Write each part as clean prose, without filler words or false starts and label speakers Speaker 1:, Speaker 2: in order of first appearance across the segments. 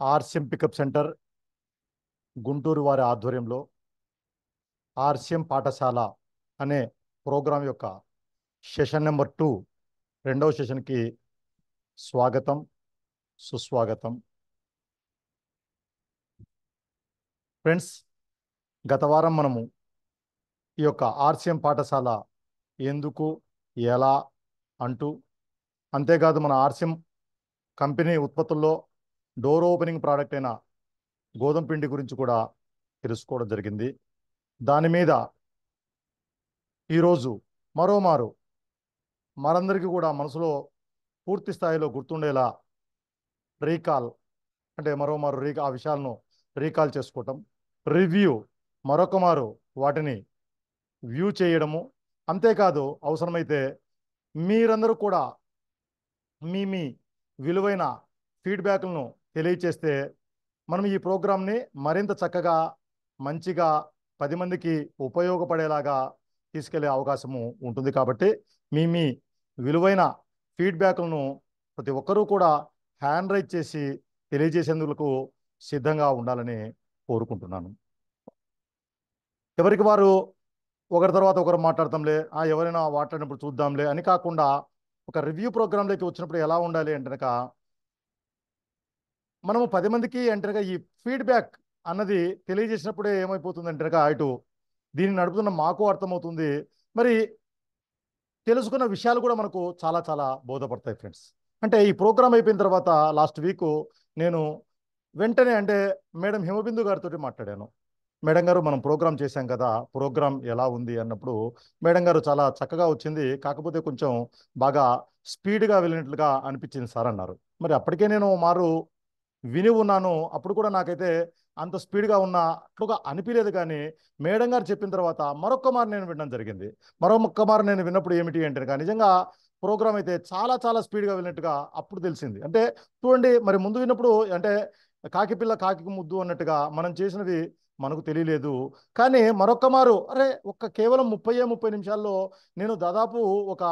Speaker 1: RCM pickup centre Guntur వారి ఆధ్వర్యంలో RCM పాఠశాల అనే ప్రోగ్రాం యొక్క సెషన్ నెంబర్ 2 రెండవ సెషన్కి స్వాగతం సుస్వాగతం. ఫ్రెండ్స్, గత వారం మనము ఈ యొక్క ఆర్సిఎం పాఠశాల ఎందుకు ఎలా అంటూ, అంతేకాదు మన ఆర్సిఎం కంపెనీ ఉత్పత్తుల్లో డోర్ ఓపెనింగ్ ప్రోడక్ట్ అయిన గోధుమ పిండి గురించి కూడా తెలుసుకోవడం జరిగింది. దాని మీద ఈరోజు మరోమారు మనందరికీ కూడా మనసులో పూర్తి స్థాయిలో గుర్తుండేలా రీకాల్ అంటే మరోమారు ఆ విషయాలను రీకాల్ చేసుకోవటం, రివ్యూ మరొక మారు వాటిని వ్యూ చేయడము, అంతేకాదు అవసరమైతే మీరందరూ కూడా మీ విలువైన ఫీడ్బ్యాక్లను తెలియచేస్తే మనం ఈ ప్రోగ్రామ్ని మరింత చక్కగా మంచిగా 10 మందికి ఉపయోగపడేలాగా తీసుకెళ్లే అవకాశము ఉంటుంది. కాబట్టి మీ విలువైన ఫీడ్బ్యాక్లను ప్రతి ఒక్కరూ కూడా హ్యాండ్ రైజ్ చేసి తెలియజేసేందుకు సిద్ధంగా ఉండాలని కోరుకుంటున్నాను. ఎవరికి వారు ఒకరి తర్వాత ఒకరు మాట్లాడతాంలే, ఎవరైనా మాట్లాడినప్పుడు చూద్దాంలే అని కాకుండా ఒక రివ్యూ ప్రోగ్రాంలోకి వచ్చినప్పుడు ఎలా ఉండాలి అంటే మనము 10 మందికి అంటే ఈ ఫీడ్బ్యాక్ అన్నది తెలియజేసినప్పుడే ఏమైపోతుంది అంటే ఇటు దీన్ని నడుపుతున్న మాకు అర్థమవుతుంది, మరి తెలుసుకున్న విషయాలు కూడా మనకు చాలా చాలా బోధపడతాయి. ఫ్రెండ్స్, అంటే ఈ ప్రోగ్రామ్ అయిపోయిన తర్వాత లాస్ట్ వీక్ నేను వెంటనే అంటే మేడం హిమబిందు గారితో మాట్లాడాను. మేడం గారు, మనం ప్రోగ్రామ్ చేశాం కదా, ప్రోగ్రామ్ ఎలా ఉంది అన్నప్పుడు మేడం గారు చాలా చక్కగా వచ్చింది, కాకపోతే కొంచెం బాగా స్పీడ్గా వెళ్ళినట్లుగా అనిపించింది సార్ అన్నారు. మరి అప్పటికే నేను మారు విని ఉన్నాను, అప్పుడు కూడా నాకైతే అంత స్పీడ్గా ఉన్నట్లుగా అనిపించలేదు. కానీ మేడం గారు చెప్పిన తర్వాత మరొక్క మారు నేను వినడం జరిగింది. మరొక్క మారు నేను విన్నప్పుడు ఏమిటి అంటే నిజంగా ప్రోగ్రామ్ అయితే చాలా చాలా స్పీడ్గా వెళ్ళినట్టుగా అప్పుడు తెలిసింది. అంటే చూడండి, మరి ముందు విన్నప్పుడు అంటే కాకి పిల్ల కాకి ముద్దు అన్నట్టుగా మనం చేసినది మనకు తెలియలేదు. కానీ మరొక్క మారు కేవలం 30 నిమిషాల్లో నేను దాదాపు ఒక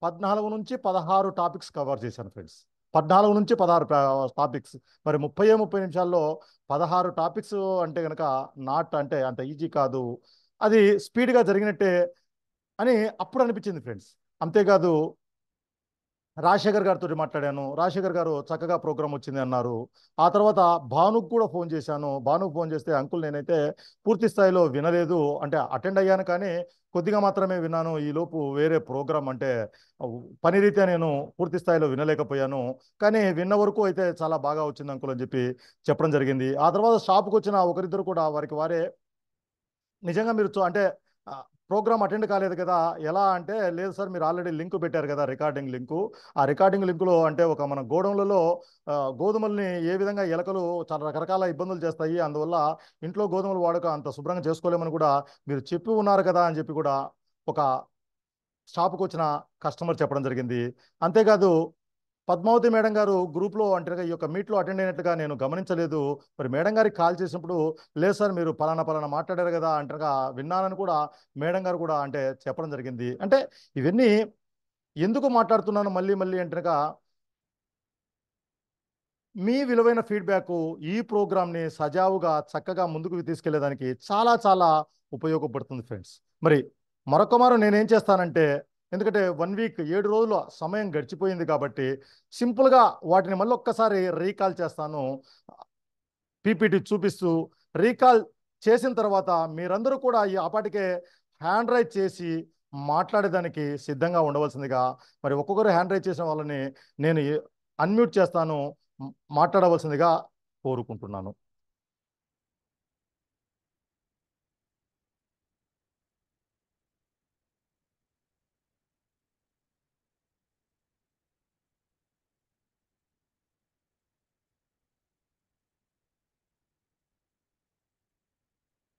Speaker 1: 14 నుంచి 16 టాపిక్స్ కవర్ చేశాను. ఫ్రెండ్స్, 14 నుంచి 16 టాపిక్స్, మరి 30 నిమిషాల్లో 16 టాపిక్స్ అంటే కనుక నాట్ అంటే అంత ఈజీ కాదు, అది స్పీడ్గా జరిగినట్టే అని అప్పుడు అనిపించింది. ఫ్రెండ్స్, అంతేకాదు రాజశేఖర్ గారితో మాట్లాడాను. రాజశేఖర్ గారు చక్కగా ప్రోగ్రామ్ వచ్చింది అన్నారు. ఆ తర్వాత భానుకు కూడా ఫోన్ చేశాను. భానుకు ఫోన్ చేస్తే, అంకుల్ నేనైతే పూర్తి స్థాయిలో వినలేదు, అంటే అటెండ్ అయ్యాను కానీ కొద్దిగా మాత్రమే విన్నాను, ఈలోపు వేరే ప్రోగ్రామ్ అంటే పని రీత్యా నేను పూర్తి స్థాయిలో వినలేకపోయాను, కానీ విన్న వరకు అయితే చాలా బాగా వచ్చింది అంకుల్ అని చెప్పి చెప్పడం జరిగింది. ఆ తర్వాత షాప్కి వచ్చిన ఒకరిద్దరు కూడా వారికి వారే నిజంగా మీరు అంటే ప్రోగ్రామ్ అటెండ్ కాలేదు కదా, ఎలా అంటే లేదు సార్, మీరు ఆల్రెడీ లింక్ పెట్టారు కదా, రికార్డింగ్ లింకు, ఆ రికార్డింగ్ లింకులో అంటే ఒక మన గోడౌన్లలో గోధుమల్ని ఏ విధంగా ఎలకలు చాలా రకరకాల ఇబ్బందులు చేస్తాయి, అందువల్ల ఇంట్లో గోధుమలు వాడక అంత శుభ్రంగా చేసుకోలేమని కూడా మీరు చెప్పి ఉన్నారు కదా అని చెప్పి కూడా ఒక షాపుకు వచ్చిన కస్టమర్ చెప్పడం జరిగింది. అంతేకాదు పద్మావతి మేడం గారు గ్రూప్లో అంటే ఈ యొక్క మీట్లో అటెండ్ అయినట్లుగా నేను గమనించలేదు, మరి మేడం గారికి కాల్ చేసినప్పుడు లేదు సార్ మీరు పలానా మాట్లాడారు కదా అంటగా విన్నానని కూడా మేడం గారు కూడా అంటే చెప్పడం జరిగింది. అంటే ఇవన్నీ ఎందుకు మాట్లాడుతున్నాను మళ్ళీ మళ్ళీ అంటగా, మీ విలువైన ఫీడ్బ్యాక్ ఈ ప్రోగ్రామ్ని సజావుగా చక్కగా ముందుకు తీసుకెళ్లేదానికి చాలా చాలా ఉపయోగపడుతుంది. ఫ్రెండ్స్, మరి మరొక మారు నేనేం చేస్తానంటే, ఎందుకంటే 1 వీక్ 7 రోజుల సమయం గడిచిపోయింది కాబట్టి సింపుల్గా వాటిని మళ్ళీ ఒక్కసారి రీకాల్ చేస్తాను, పీపీటీ చూపిస్తూ. రీకాల్ చేసిన తర్వాత మీరందరూ కూడా ఈ ఆపాటికే హ్యాండ్ రైజ్ చేసి మాట్లాడేదానికి సిద్ధంగా ఉండవలసిందిగా, మరి ఒక్కొక్కరు హ్యాండ్ రైజ్ చేసిన వాళ్ళని నేను అన్మ్యూట్ చేస్తాను, మాట్లాడవలసిందిగా కోరుకుంటున్నాను.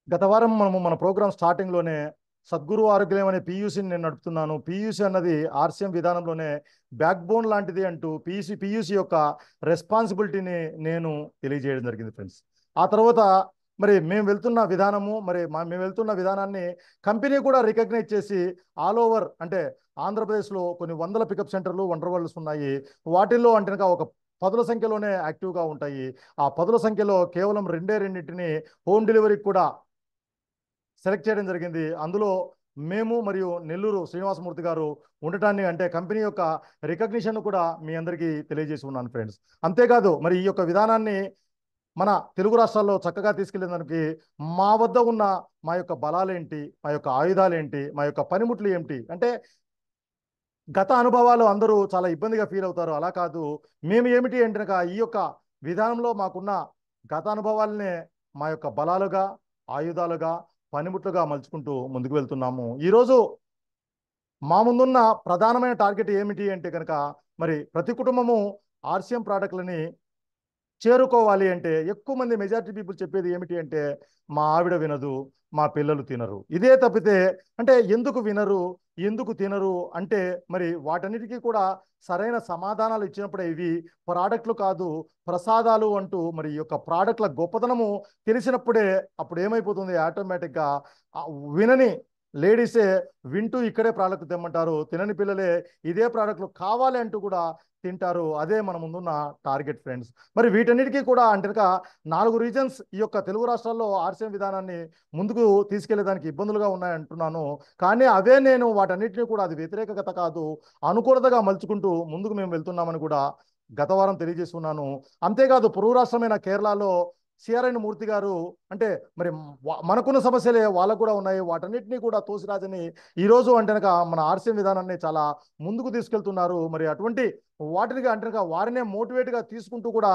Speaker 1: గత వారం మన ప్రోగ్రామ్ స్టార్టింగ్లోనే సద్గురు ఆరోగ్యం అనే పీయూసీని నేను నడుపుతున్నాను. పీయూసీ అన్నది ఆర్సీఎం విధానంలోనే బ్యాక్ బోన్ లాంటిది అంటూ పీయూసీ యొక్క రెస్పాన్సిబిలిటీని నేను తెలియజేయడం జరిగింది. ఫ్రెండ్స్, ఆ తర్వాత మరి మేము వెళ్తున్న విధానము, మరి మేము వెళ్తున్న విధానాన్ని కంపెనీ కూడా రికగ్నైజ్ చేసి ఆల్ ఓవర్ అంటే ఆంధ్రప్రదేశ్లో కొన్ని వందల పికప్ సెంటర్లు, వండర్ వరల్డ్స్ ఉన్నాయి. వాటిల్లో అంటే ఒక పదుల సంఖ్యలోనే యాక్టివ్గా ఉంటాయి. ఆ పదుల సంఖ్యలో కేవలం రెండింటిని హోమ్ డెలివరీకి కూడా సెలెక్ట్ చేయడం జరిగింది. అందులో మేము మరియు నెల్లూరు శ్రీనివాసమూర్తి గారు ఉండటాన్ని, అంటే కంపెనీ యొక్క రికగ్నిషన్ కూడా మీ అందరికీ తెలియజేసి ఉన్నాను ఫ్రెండ్స్. అంతేకాదు మరి ఈ యొక్క విధానాన్ని మన తెలుగు రాష్ట్రాల్లో చక్కగా తీసుకెళ్లేదానికి మా వద్ద ఉన్న మా యొక్క బలాలేంటి, మా యొక్క ఆయుధాలేంటి, మా యొక్క పనిముట్లు ఏమిటి అంటే, గత అనుభవాలు అందరూ చాలా ఇబ్బందిగా ఫీల్ అవుతారు. అలా కాదు, మేము ఏమిటి అంటే కనుక ఈ యొక్క విధానంలో మాకున్న గత అనుభవాలనే మా యొక్క బలాలుగా, ఆయుధాలుగా, పనిముట్లుగా మలుచుకుంటూ ముందుకు వెళ్తున్నాము. ఈరోజు మా ముందున్న ప్రధానమైన టార్గెట్ ఏమిటి అంటే కనుక, మరి ప్రతి కుటుంబము ఆర్సిఎం ప్రోడక్ట్లని చేరుకోవాలి అంటే, ఎక్కువ మంది మెజారిటీ పీపుల్ చెప్పేది ఏమిటి అంటే, మా ఆవిడ వినదు, మా పిల్లలు తినరు. ఇదే తప్పితే అంటే ఎందుకు వినరు, ఎందుకు తినరు అంటే, మరి వాటన్నిటికీ కూడా సరైన సమాధానాలు ఇచ్చినప్పుడే ఇవి ప్రోడక్ట్లు కాదు ప్రసాదాలు అంటూ మరి ఈ యొక్క ప్రోడక్ట్ల గొప్పతనము తెలిసినప్పుడే అప్పుడు ఏమైపోతుంది, ఆటోమేటిక్గా వినని లేడీసే వింటూ ఇక్కడే ప్రోడక్ట్ తెమ్మంటారు, తినని పిల్లలే ఇదే ప్రోడక్ట్లు కావాలి అంటూ కూడా తింటారు. అదే మన ముందున్న టార్గెట్ ఫ్రెండ్స్. మరి వీటన్నిటికీ కూడా అంటే కనుక 4 రీజన్స్ ఈ యొక్క తెలుగు రాష్ట్రాల్లో ఆర్సిఎం విధానాన్ని ముందుకు తీసుకెళ్లేదానికి ఇబ్బందులుగా ఉన్నాయంటున్నాను. కానీ అవే నేను వాటన్నిటిని కూడా అది వ్యతిరేకత కాదు, అనుకూలతగా మలుచుకుంటూ ముందుకు మేము వెళ్తున్నామని కూడా గత వారం తెలియజేస్తున్నాను. అంతేకాదు పొరుగు రాష్ట్రమైన కేరళలో సిఆర్ఎన్ మూర్తి గారు అంటే మరి మనకున్న సమస్యలే వాళ్ళకు కూడా ఉన్నాయి, వాటన్నిటినీ కూడా తోసిరాజని ఈరోజు అంటే కనుక మన ఆర్సిఎం విధానాన్ని చాలా ముందుకు తీసుకెళ్తున్నారు. మరి అటువంటి వాటిని అంటే వారినే మోటివేట్గా తీసుకుంటూ కూడా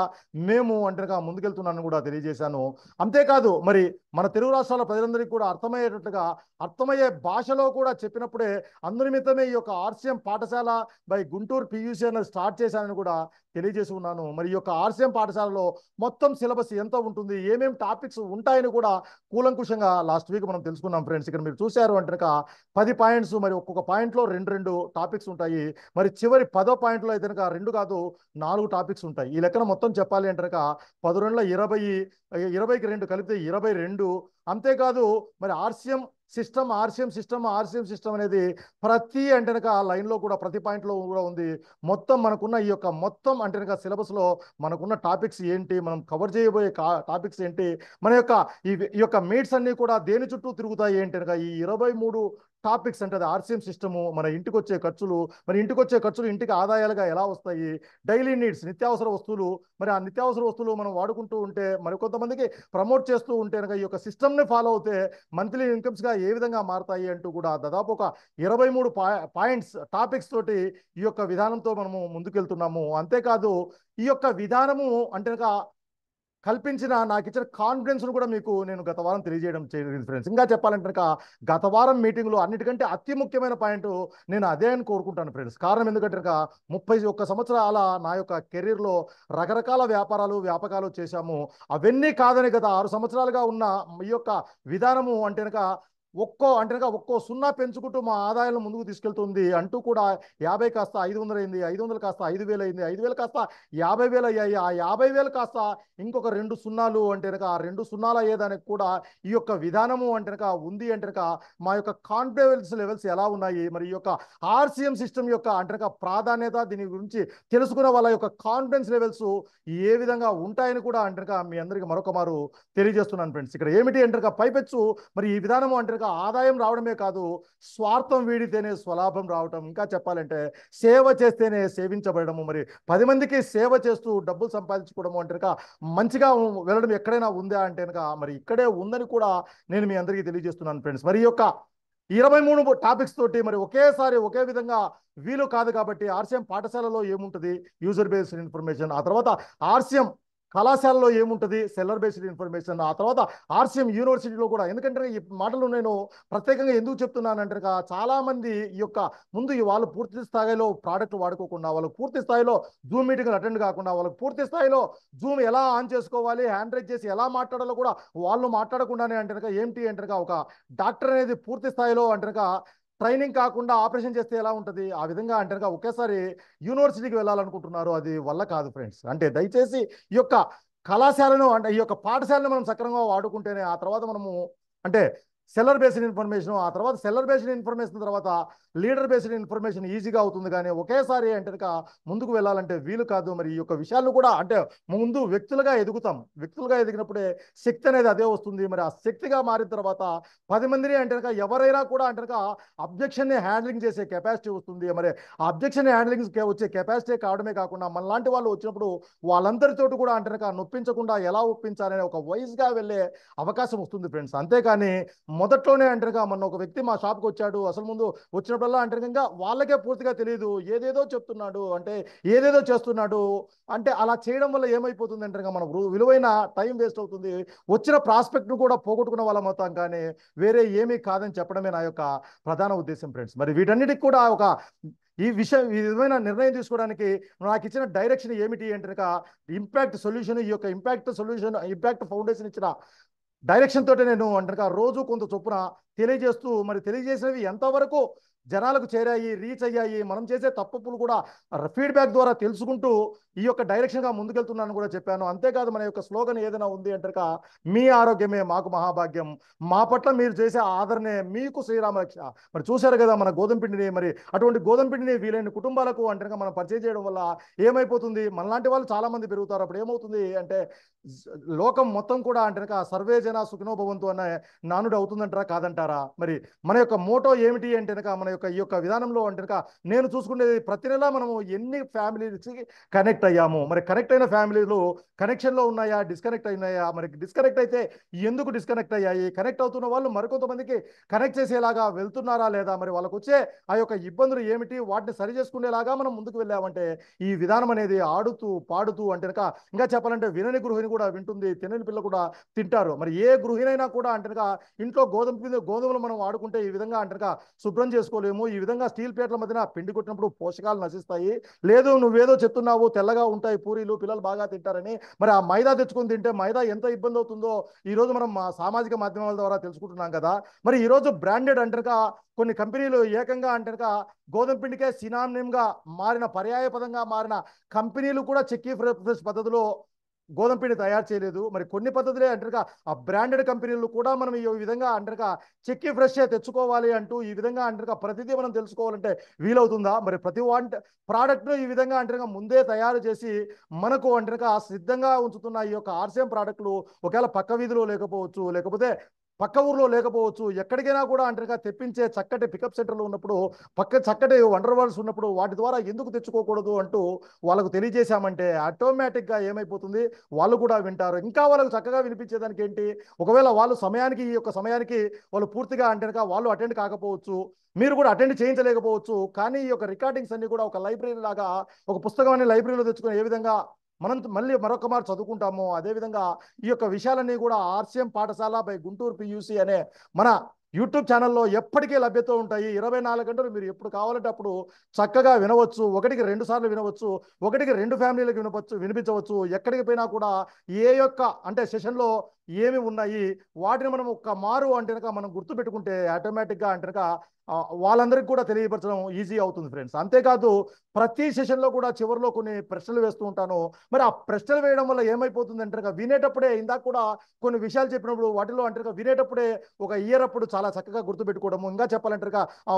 Speaker 1: మేము అంటే ముందుకెళ్తున్నాను కూడా తెలియజేశాను. అంతేకాదు మరి మన తెలుగు రాష్ట్రాల ప్రజలందరికీ కూడా అర్థమయ్యేటట్టుగా, అర్థమయ్యే భాషలో కూడా చెప్పినప్పుడే అందునిమిత్తమే ఈ యొక్క ఆర్సిఎం పాఠశాల బై గుంటూరు పియూసీ అనేది స్టార్ట్ చేశానని కూడా తెలియజేసి ఉన్నాను. మరి ఈ యొక్క ఆర్సిఎం పాఠశాలలో మొత్తం సిలబస్ ఎంత ఉంటుంది, ఏమేమి టాపిక్స్ ఉంటాయని కూడా కూలంకుషంగా లాస్ట్ వీక్ మనం తెలుసుకున్నాం ఫ్రెండ్స్. ఇక్కడ మీరు చూశారు అంటే 10 పాయింట్స్, మరి ఒక్కొక్క పాయింట్లో 2 టాపిక్స్ ఉంటాయి. మరి చివరి 10వ పాయింట్లో అయితే 2 కాదు 4 టాపిక్స్ ఉంటాయి. ఈ లెక్కన మొత్తం చెప్పాలి అంటే 10 20, 20కి 2 కలిపితే 22. అంతేకాదు మరి ఆర్సిఎం సిస్టమ్ అనేది ప్రతి అంటే లైన్లో కూడా ప్రతి పాయింట్లో కూడా ఉంది. మొత్తం మనకున్న ఈ యొక్క మొత్తం అంటే సిలబస్లో మనకున్న టాపిక్స్ ఏంటి, మనం కవర్ చేయబోయే టాపిక్స్ ఏంటి, మన యొక్క ఈ యొక్క మీట్స్ అన్ని కూడా దేని చుట్టూ తిరుగుతాయి అంటే ఈ 23 టాపిక్స్ అంటే అది ఆర్సిఎం సిస్టము, మన ఇంటికి వచ్చే ఖర్చులు, మరి ఇంటికి వచ్చే ఖర్చులు ఇంటికి ఆదాయాలుగా ఎలా వస్తాయి, డైలీ నీడ్స్ నిత్యావసర వస్తువులు, మరి ఆ నిత్యావసర వస్తువులు మనం వాడుకుంటూ ఉంటే మరి కొంతమందికి ప్రమోట్ చేస్తూ ఉంటే ఈ యొక్క సిస్టమ్ని ఫాలో అవుతే మంత్లీ ఇన్కమ్స్గా ఏ విధంగా మారుతాయి అంటూ కూడా దాదాపు ఒక 23 పాయింట్స్ టాపిక్స్ తోటి ఈ యొక్క విధానంతో మనము ముందుకెళ్తున్నాము. అంతేకాదు ఈ యొక్క విధానము అంటే కల్పించిన నాకు ఇచ్చిన కాన్ఫిడెన్స్ను కూడా మీకు నేను గత వారం తెలియజేయడం జరిగింది ఫ్రెండ్స్. ఇంకా చెప్పాలంటే గత వారం మీటింగ్లో అన్నిటికంటే అతి ముఖ్యమైన పాయింట్ నేను అదే అని కోరుకుంటాను ఫ్రెండ్స్. కారణం ఎందుకంటే 31 సంవత్సరాల నా యొక్క కెరీర్లో రకరకాల వ్యాపకాలు చేశాము. అవన్నీ కాదని గత 6 సంవత్సరాలుగా ఉన్న ఈ యొక్క విధానము అంటే ఒక్కో సున్నా పెంచుకుంటూ మా ఆదాయాలను ముందుకు తీసుకెళ్తుంది అంటూ కూడా 50 కాస్త 500 అయింది, 500 కాస్త 5,000 అయింది, 5,000 కాస్త 50,000 అయ్యాయి, ఆ 50,000 కాస్త ఇంకొక 2 సున్నాలు అంటే ఆ 2 సున్నాలు అయ్యేదానికి కూడా ఈ యొక్క విధానము అంటే ఉంది అంటే మా యొక్క కాన్ఫిడెన్స్ లెవెల్స్ ఎలా ఉన్నాయి, మరి ఈ యొక్క ఆర్సిఎం సిస్టమ్ యొక్క అంటే ప్రాధాన్యత, దీని గురించి తెలుసుకున్న వాళ్ళ యొక్క కాన్ఫిడెన్స్ లెవెల్స్ ఏ విధంగా ఉంటాయని కూడా అంటే మీ అందరికీ మరొక మారు తెలియజేస్తున్నాను ఫ్రెండ్స్. ఇక్కడ ఏమిటి అంటే పైపెచ్చు మరి ఈ విధానము అంటే ఆదాయం రావడమే కాదు, స్వార్థం వీడితేనే స్వలాభం రావటం, ఇంకా చెప్పాలంటే సేవ చేస్తేనే సేవించబడము, మరి 10 మందికి సేవ చేస్తూ డబ్బులు సంపాదించుకోవడము అంటే మంచిగా వెళ్ళడం ఎక్కడైనా ఉందా అంటే మరి ఇక్కడే ఉందని కూడా నేను మీ అందరికీ తెలియజేస్తున్నాను ఫ్రెండ్స్. మరి ఈ యొక్క 23 టాపిక్స్ తోటి మరి ఒకేసారి ఒకే విధంగా వీలు కాదు కాబట్టి ఆర్సిఎం పాఠశాలలో ఏముంటుంది, యూజర్ బేస్డ్ ఇన్ఫర్మేషన్, ఆ తర్వాత ఆర్సిఎం కళాశాలలో ఏముంటుంది, సెల్లర్ బేస్డ్ ఇన్ఫర్మేషన్, ఆ తర్వాత ఆర్సిఎం యూనివర్సిటీలో కూడా. ఎందుకంటే ఈ మాటలు నేను ప్రత్యేకంగా ఎందుకు చెప్తున్నానంటే చాలా మంది ఈ యొక్క ముందు వాళ్ళు పూర్తి స్థాయిలో ప్రోడక్ట్ వాడుకోకుండా, వాళ్ళకు పూర్తి స్థాయిలో జూమ్ మీటింగ్లు అటెండ్ కాకుండా, వాళ్ళకు పూర్తి స్థాయిలో జూమ్ ఎలా ఆన్ చేసుకోవాలి, హ్యాండ్ రైజ్ చేసి ఎలా మాట్లాడాలో కూడా వాళ్ళు మాట్లాడకుండానే అంటే ఏంటి అంటే ఒక డాక్టర్ అనేది పూర్తి స్థాయిలో అంటే ట్రైనింగ్ కాకుండా ఆపరేషన్ చేస్తే ఎలా ఉంటుంది, ఆ విధంగా అంటే ఒకేసారి యూనివర్సిటీకి వెళ్ళాలనుకుంటున్నారు. అది వల్ల కాదు ఫ్రెండ్స్. అంటే దయచేసి ఈ యొక్క కళాశాలను అంటే ఈ యొక్క పాఠశాలను మనం సక్రమంగా వాడుకుంటేనే ఆ తర్వాత మనము అంటే సెల్లర్ బేస్డ్ ఇన్ఫర్మేషన్, ఆ తర్వాత సెల్లర్ బేస్డ్ ఇన్ఫర్మేషన్ తర్వాత లీడర్ బేస్డ్ ఇన్ఫర్మేషన్ ఈజీగా అవుతుంది. కానీ ఒకేసారి అంటే కనుక ముందుకు వెళ్ళాలంటే వీలు కాదు. మరి ఈ యొక్క విషయాలు కూడా అంటే ముందు వ్యక్తులుగా ఎదుగుతాం. వ్యక్తులుగా ఎదిగినప్పుడే శక్తి అనేది అదే వస్తుంది. మరి ఆ శక్తిగా మారిన తర్వాత 10 మందిని అంటే కనుక ఎవరైనా కూడా అంటే కనుక అబ్జెక్షన్ని హ్యాండ్లింగ్ చేసే కెపాసిటీ వస్తుంది. మరి ఆ అబ్జెక్షన్ హ్యాండ్లింగ్ వచ్చే కెపాసిటీ కావడమే కాకుండా మనలాంటి వాళ్ళు వచ్చినప్పుడు వాళ్ళందరితోటి కూడా అంటే కనుక నొప్పించకుండా ఎలా ఒప్పించాలనే ఒక వైజ్గా వెళ్ళే అవకాశం వస్తుంది ఫ్రెండ్స్. అంతేకాని మొదట్లోనే అంటారుగా మొన్న ఒక వ్యక్తి మా షాప్కి వచ్చాడు. అసలు ముందు వచ్చినప్పుడల్లా అంటారుగా వాళ్ళకే పూర్తిగా తెలియదు, ఏదేదో చెప్తున్నాడు, అంటే ఏదేదో చేస్తున్నాడు. అంటే అలా చేయడం వల్ల ఏమైపోతుంది అంటారుగా మన విలువైన టైం వేస్ట్ అవుతుంది. వచ్చిన ప్రాస్పెక్ట్ను కూడా పోగొట్టుకున్న వాళ్ళం అవుతాం. కానీ వేరే ఏమీ కాదని చెప్పడమే నా యొక్క ప్రధాన ఉద్దేశం ఫ్రెండ్స్. మరి వీటన్నిటికి కూడా ఒక ఈ విధమైన నిర్ణయం తీసుకోవడానికి నాకు ఇచ్చిన డైరెక్షన్ ఏమిటి అంటే ఇంపాక్ట్ సొల్యూషన్, ఈ యొక్క ఇంపాక్ట్ సొల్యూషన్ ఇంపాక్ట్ ఫౌండేషన్ ఇచ్చిన డైరెక్షన్ తోటి నేను అంటే రోజు కొంత చొప్పున తెలియజేస్తూ, మరి తెలియజేసినవి ఎంతవరకు జనాలకు చేరాయి, రీచ్ అయ్యాయి, మనం చేసే తప్పులు కూడా ఫీడ్బ్యాక్ ద్వారా తెలుసుకుంటూ ఈ యొక్క డైరెక్షన్గా ముందుకెళ్తున్నాను కూడా చెప్పాను. అంతేకాదు మన యొక్క స్లోగన్ ఏదైనా ఉంది అంటే మీ ఆరోగ్యమే మాకు మహాభాగ్యం, మా పట్ల మీరు చేసే ఆదరణే మీకు శ్రీరామరక్ష. మరి చూశారు కదా మన గోధుమ పిండిని, మరి అటువంటి గోధుమ పిండిని వీలైన కుటుంబాలకు అంటే మనం పరిచయం చేయడం వల్ల ఏమైపోతుంది, మనలాంటి వాళ్ళు చాలా మంది పెరుగుతారు. అప్పుడు ఏమవుతుంది అంటే లోకం మొత్తం కూడా అంటే సర్వే జన సుఖినో భవంతు అనే నానుడు అవుతుందంటారా కాదంటారా? మరి మన యొక్క మోటో ఏమిటి అంటే మన యొక్క ఈ యొక్క విధానంలో అంటే నేను చూసుకునేది ప్రతి నెల మనము ఎన్ని ఫ్యామిలీస్కి కనెక్ట్ అయ్యాము, మరి కనెక్ట్ అయిన ఫ్యామిలీలు కనెక్షన్లో ఉన్నాయా, డిస్కనెక్ట్ అయినాయా, మరి డిస్కనెక్ట్ అయితే ఎందుకు డిస్కనెక్ట్ అయ్యాయి, కనెక్ట్ అవుతున్న వాళ్ళు మరికొంతమందికి కనెక్ట్ చేసేలాగా వెళ్తున్నారా లేదా, మరి వాళ్ళకు వచ్చే ఆ యొక్క ఇబ్బందులు ఏమిటి, వాటిని సరి చేసుకునేలాగా మనం ముందుకు వెళ్ళామంటే ఈ విధానం అనేది ఆడుతూ పాడుతూ అంటే ఇంకా చెప్పాలంటే వినని గృహిణి కూడా వింటుంది, తినని పిల్ల కూడా తింటారు. మరి ఏ గృహిణైనా కూడా అంటే ఇంట్లో గోధుమలు మనం వాడుకుంటే ఈ విధంగా అంటే శుభ్రం చేసుకోలేము. ఈ విధంగా స్టీల్ ప్లేట్ల మధ్యన పిండి కొట్టినప్పుడు పోషకాలు నశిస్తాయి. లేదు నువ్వేదో చెప్తున్నావు తెల్లగా ఉంటాయి పూరీలు పిల్లలు బాగా తింటారని, మరి ఆ మైదా తెచ్చుకొని తింటే మైదా ఎంత ఇబ్బంది అవుతుందో ఈరోజు మనం సామాజిక మాధ్యమాల ద్వారా తెలుసుకుంటున్నాం కదా. మరి ఈరోజు బ్రాండెడ్ అంటేగా కొన్ని కంపెనీలు ఏకంగా అంటేగా గోధుమ పిండికే సినానిమ్గా మారిన, పర్యాయ పదంగా మారిన కంపెనీలు కూడా చెక్కీ ఫ్రెష్ పద్ధతిలో గోధుమ పిండి తయారు చేయలేదు. మరి కొన్ని పద్ధతులే అంటారుగా ఆ బ్రాండెడ్ కంపెనీలు కూడా మనం ఈ విధంగా అంటారుగా చెక్కి ఫ్రెష్ తెచ్చుకోవాలి అంటూ ఈ విధంగా అంటారుగా ప్రతిదీ మనం తెలుసుకోవాలంటే వీలవుతుందా? మరి ప్రతి ప్రోడక్ట్ను ఈ విధంగా అంటారుగా ముందే తయారు చేసి మనకు అంటారుగా సిద్ధంగా ఉంచుతున్న ఈ యొక్క ఆర్సిఎం ప్రోడక్ట్లు ఒకవేళ పక్క వీధిలో లేకపోవచ్చు, లేకపోతే పక్క ఊర్లో లేకపోవచ్చు, ఎక్కడికైనా కూడా అంటారుగా తెప్పించే చక్కటి పికప్ సెంటర్లు ఉన్నప్పుడు, చక్కటి వండర్ వరల్డ్స్ ఉన్నప్పుడు వాటి ద్వారా ఎందుకు తెచ్చుకోకూడదు అంటూ వాళ్ళకు తెలియజేశామంటే ఆటోమేటిక్గా ఏమైపోతుంది, వాళ్ళు కూడా వింటారు. ఇంకా వాళ్ళకు చక్కగా వినిపించేదానికి ఏంటి, ఒకవేళ వాళ్ళు సమయానికి ఈ యొక్క సమయానికి వాళ్ళు పూర్తిగా అంటే వాళ్ళు అటెండ్ కాకపోవచ్చు, మీరు కూడా అటెండ్ చేయించలేకపోవచ్చు. కానీ ఈ యొక్క రికార్డింగ్స్ అన్ని కూడా ఒక లైబ్రరీ లాగా, ఒక పుస్తకాన్ని లైబ్రరీలో తెచ్చుకొని ఏ విధంగా మనం మళ్ళీ మరొక మారు చదువుకుంటాము, అదేవిధంగా ఈ యొక్క విషయాలన్నీ కూడా ఆర్సిఎం పాఠశాల బై గుంటూరు పియూసి అనే మన యూట్యూబ్ ఛానల్లో ఎప్పటికీ లభ్యత ఉంటాయి. 24 గంటలు మీరు ఎప్పుడు కావాలంటే అప్పుడు చక్కగా వినవచ్చు. ఒకటికి 2 సార్లు వినవచ్చు, ఒకటికి 2 ఫ్యామిలీలకు వినిపించవచ్చు. ఎక్కడికి పోయినా కూడా ఏ యొక్క అంటే సెషన్లో ఏమి ఉన్నాయి వాటిని మనం ఒక్క మారు అంటే మనం గుర్తుపెట్టుకుంటే ఆటోమేటిక్గా అంటే వాళ్ళందరికీ కూడా తెలియపరచడం ఈజీ అవుతుంది ఫ్రెండ్స్. అంతేకాదు ప్రతి సెషన్లో కూడా చివరిలో కొన్ని ప్రశ్నలు వేస్తూ ఉంటాను. మరి ఆ ప్రశ్నలు వేయడం వల్ల ఏమైపోతుంది అంటే వినేటప్పుడే ఇందాక కూడా కొన్ని విషయాలు చెప్పినప్పుడు వాటిలో అంటే వినేటప్పుడే ఒక ఇయర్ అప్పుడు చాలా చక్కగా గుర్తుపెట్టుకోవడము. ఇంకా చెప్పాలంటే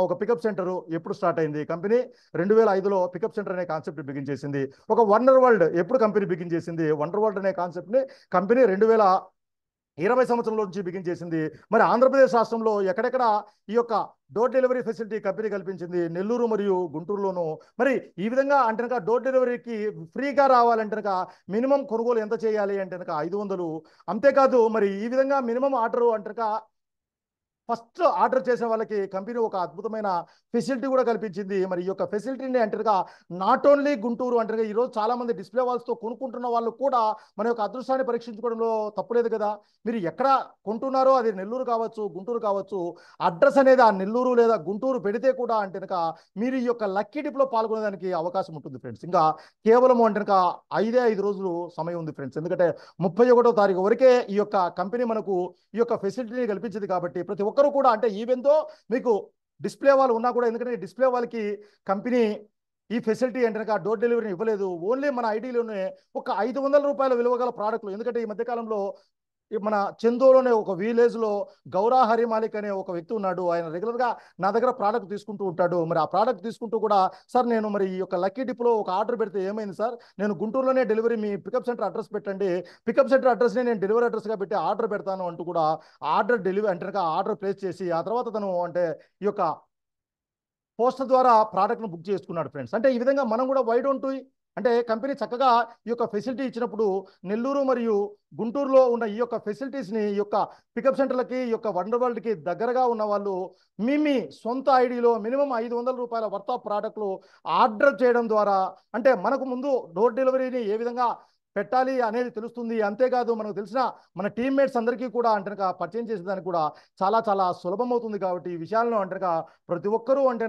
Speaker 1: ఒక పికప్ సెంటర్ ఎప్పుడు స్టార్ట్ అయింది కంపెనీ, 2005లో పికప్ సెంటర్ అనే కాన్సెప్ట్ బిగిన్ చేసింది. ఒక వండర్ వరల్డ్ ఎప్పుడు కంపెనీ బిగిన్ చేసింది, వండర్ వరల్డ్ అనే కాన్సెప్ట్ని కంపెనీ 2020 సంవత్సరంలో నుంచి బిగిన్ చేసింది. మరి ఆంధ్రప్రదేశ్ రాష్ట్రంలో ఎక్కడెక్కడ ఈ యొక్క డోర్ డెలివరీ ఫెసిలిటీ కంపెనీ కల్పించింది, నెల్లూరు మరియు గుంటూరులోను. మరి ఈ విధంగా అంటే డోర్ డెలివరీకి ఫ్రీగా రావాలంటే మినిమం కొనుగోలు ఎంత చేయాలి అంటే 500. అంతేకాదు మరి ఈ విధంగా మినిమం ఆర్డర్ అంటే ఫస్ట్ ఆర్డర్ చేసే వాళ్ళకి కంపెనీ ఒక అద్భుతమైన ఫెసిలిటీ కూడా కల్పించింది. మరి ఈ యొక్క ఫెసిలిటీని అంటారుగా నాట్ ఓన్లీ గుంటూరు అంటారుగా ఈరోజు చాలా మంది డిస్ప్లే వాల్స్తో కొనుక్కుంటున్న వాళ్ళు కూడా మన యొక్క అదృష్టాన్ని పరీక్షించుకోవడంలో తప్పులేదు కదా. మీరు ఎక్కడ కొంటున్నారో అది నెల్లూరు కావచ్చు, గుంటూరు కావచ్చు, అడ్రస్ అనేది ఆ నెల్లూరు లేదా గుంటూరు పెడితే కూడా అంటే మీరు ఈ యొక్క లక్కీ డిప్లో పాల్గొనేదానికి అవకాశం ఉంటుంది ఫ్రెండ్స్. ఇంకా కేవలం అంటే 5 రోజులు సమయం ఉంది ఫ్రెండ్స్. ఎందుకంటే 31వ తారీఖు వరకే ఈ యొక్క కంపెనీ మనకు ఈ యొక్క ఫెసిలిటీని కల్పించింది. కాబట్టి ప్రతి ఒక్కరు కూడా అంటే ఈవెంతో మీకు డిస్ప్లే వాళ్ళు ఉన్నా కూడా, ఎందుకంటే డిస్ప్లే వాళ్ళకి కంపెనీ ఈ ఫెసిలిటీ అంటే డోర్ డెలివరీని ఇవ్వలేదు. ఓన్లీ మన ఐటీలోనే ఒక 500 రూపాయల విలువ గల ప్రోడక్ట్లు. ఎందుకంటే ఈ మధ్యకాలంలో మన చందోలోనే ఒక విలేజ్లో గౌరా హరిమాలిక్ అనే ఒక వ్యక్తి ఉన్నాడు. ఆయన రెగ్యులర్గా నా దగ్గర ప్రోడక్ట్ తీసుకుంటూ ఉంటాడు. మరి ఆ ప్రోడక్ట్ తీసుకుంటూ కూడా, సార్ నేను మరి ఈ యొక్క లక్కీ డిప్లో ఒక ఆర్డర్ పెడితే ఏమైంది సార్, నేను గుంటూరులోనే డెలివరీ, మీ పికప్ సెంటర్ అడ్రస్ పెట్టండి, పికప్ సెంటర్ అడ్రస్ని నేను డెలివరీ అడ్రస్గా పెట్టి ఆర్డర్ పెడతాను అంటూ కూడా ఆర్డర్ డెలివరీ అంటే ఆర్డర్ ప్లేస్ చేసి, ఆ తర్వాత తను అంటే ఈ యొక్క పోస్టర్ ద్వారా ప్రోడక్ట్ను బుక్ చేసుకున్నాడు ఫ్రెండ్స్. అంటే ఈ విధంగా మనం కూడా వై డోంట్ అంటే కంపెనీ చక్కగా ఈ యొక్క ఫెసిలిటీ ఇచ్చినప్పుడు నెల్లూరు మరియు గుంటూరులో ఉన్న ఈ యొక్క ఫెసిలిటీస్ని ఈ యొక్క పికప్ సెంటర్లకి, ఈ యొక్క వండర్ వరల్డ్కి దగ్గరగా ఉన్న వాళ్ళు మీ సొంత ఐడిలో మినిమం రూ. 500 వర్త్ ఆఫ్ ప్రోడక్ట్లు ఆర్డర్ చేయడం ద్వారా, అంటే మనకు ముందు డోర్ డెలివరీని ఏ విధంగా పెట్టాలి అనేది తెలుస్తుంది. అంతేకాదు మనకు తెలిసిన మన టీమ్మేట్స్ అందరికీ కూడా అంటే పరిచయం చేసేదానికి కూడా చాలా చాలా సులభం అవుతుంది. కాబట్టి ఈ విషయాలను అంటే ప్రతి ఒక్కరూ అంటే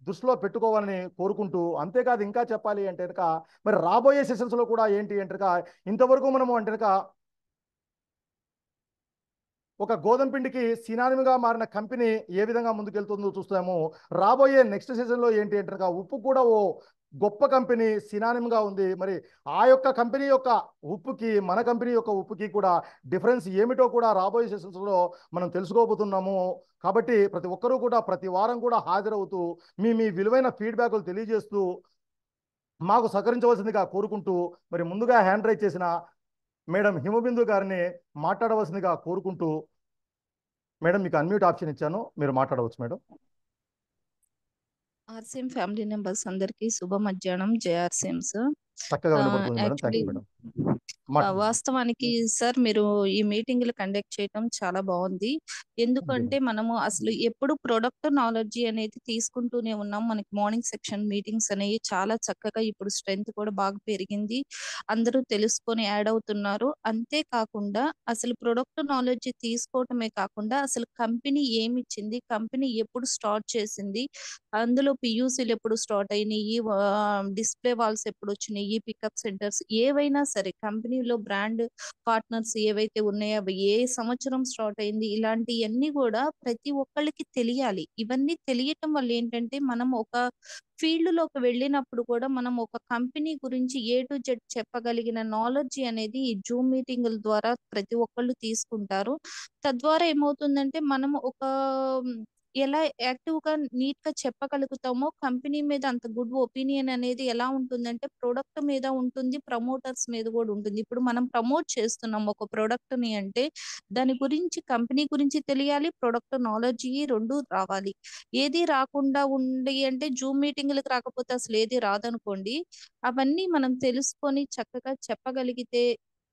Speaker 1: దృష్టిలో పెట్టుకోవాలని కోరుకుంటూ, అంతేకాదు ఇంకా చెప్పాలి అంటే మరి రాబోయే సెషన్స్లో కూడా ఏంటి అంటే ఇంతవరకు మనము అంటే ఒక గోధుమ పిండికి సినానిమ్గా మారిన కంపెనీ ఏ విధంగా ముందుకెళ్తుందో చూస్తాము. రాబోయే నెక్స్ట్ సీజన్లో ఏంటి అంటే ఉప్పు కూడా ఓ గొప్ప కంపెనీ సినానిమ్గా ఉంది. మరి ఆ యొక్క కంపెనీ యొక్క ఉప్పుకి మన కంపెనీ యొక్క ఉప్పుకి కూడా డిఫరెన్స్ ఏమిటో కూడా రాబోయే సెషన్స్లో మనం తెలుసుకోబోతున్నాము. కాబట్టి ప్రతి ఒక్కరూ కూడా ప్రతి వారం కూడా హాజరవుతూ మీ విలువైన ఫీడ్బ్యాక్లు తెలియజేస్తూ మాకు సహకరించవలసిందిగా కోరుకుంటూ, మరి ముందుగా హ్యాండ్ రైజ్ చేసిన మేడం హిమబిందు గారిని మాట్లాడవలసిందిగా కోరుకుంటూ, మేడం మీకు అన్మ్యూట్ ఆప్షన్ ఇచ్చాను, మీరు మాట్లాడవచ్చు మేడం.
Speaker 2: ఆర్సీఎం ఫ్యామిలీ మెంబర్స్ అందరికీ శుభ మధ్యాహ్నం. జై ఆర్సీఎంస్.
Speaker 1: చక్కగా వినపడుతుంది madam. Thank
Speaker 2: actually
Speaker 1: you madam. మాట్లాడండి.
Speaker 2: వాస్తవానికి సార్ మీరు ఈ మీటింగ్లు కండక్ట్ చేయడం చాలా బాగుంది. ఎందుకంటే మనము అసలు ఎప్పుడు ప్రొడక్ట్ నాలెడ్జీ అనేది తీసుకుంటూనే ఉన్నాం. మనకి మార్నింగ్ సెక్షన్ మీటింగ్స్ అనేవి చాలా చక్కగా ఇప్పుడు స్ట్రెంత్ కూడా బాగా పెరిగింది. అందరూ తెలుసుకొని యాడ్ అవుతున్నారు. అంతేకాకుండా అసలు ప్రొడక్ట్ నాలెడ్జీ తీసుకోవటమే కాకుండా అసలు కంపెనీ ఏమిచ్చింది, కంపెనీ ఎప్పుడు స్టార్ట్ చేసింది, అందులో పియూసీలు ఎప్పుడు స్టార్ట్ అయినాయి, డిస్ప్లే వాల్స్ ఎప్పుడు వచ్చినాయి, పికప్ సెంటర్స్ ఏవైనా సరే కంపెనీలో బ్రాండ్ పార్ట్నర్స్ ఏవైతే ఉన్నాయో అవి ఏ సంవత్సరం స్టార్ట్ అయింది, ఇలాంటివన్నీ కూడా ప్రతి ఒక్కళ్ళకి తెలియాలి. ఇవన్నీ తెలియటం వల్ల ఏంటంటే మనం ఒక ఫీల్డ్ లోకి వెళ్ళినప్పుడు కూడా మనం ఒక కంపెనీ గురించి ఏ టు జెడ్ చెప్పగలిగిన నాలెడ్జ్ అనేది ఈ జూమ్ మీటింగుల ద్వారా ప్రతి ఒక్కళ్ళు తీసుకుంటారు. తద్వారా ఏమవుతుందంటే మనం ఒక ఎలా యాక్టివ్ గా నీట్ గా చెప్పగలుగుతామో, కంపెనీ మీద అంత గుడ్ ఒపీనియన్ అనేది ఎలా ఉంటుందంటే ప్రొడక్ట్ మీద ఉంటుంది, ప్రమోటర్స్ మీద కూడా ఉంటుంది. ఇప్పుడు మనం ప్రమోట్ చేస్తున్నాం ఒక ప్రొడక్ట్ ని అంటే దాని గురించి కంపెనీ గురించి తెలియాలి, ప్రొడక్ట్ నాలెడ్జ్ రెండు రావాలి. ఏది రాకుండా ఉండి అంటే జూమ్ మీటింగ్లకు రాకపోతే అసలు ఏది రాదనుకోండి. అవన్నీ మనం తెలుసుకొని చక్కగా చెప్పగలిగితే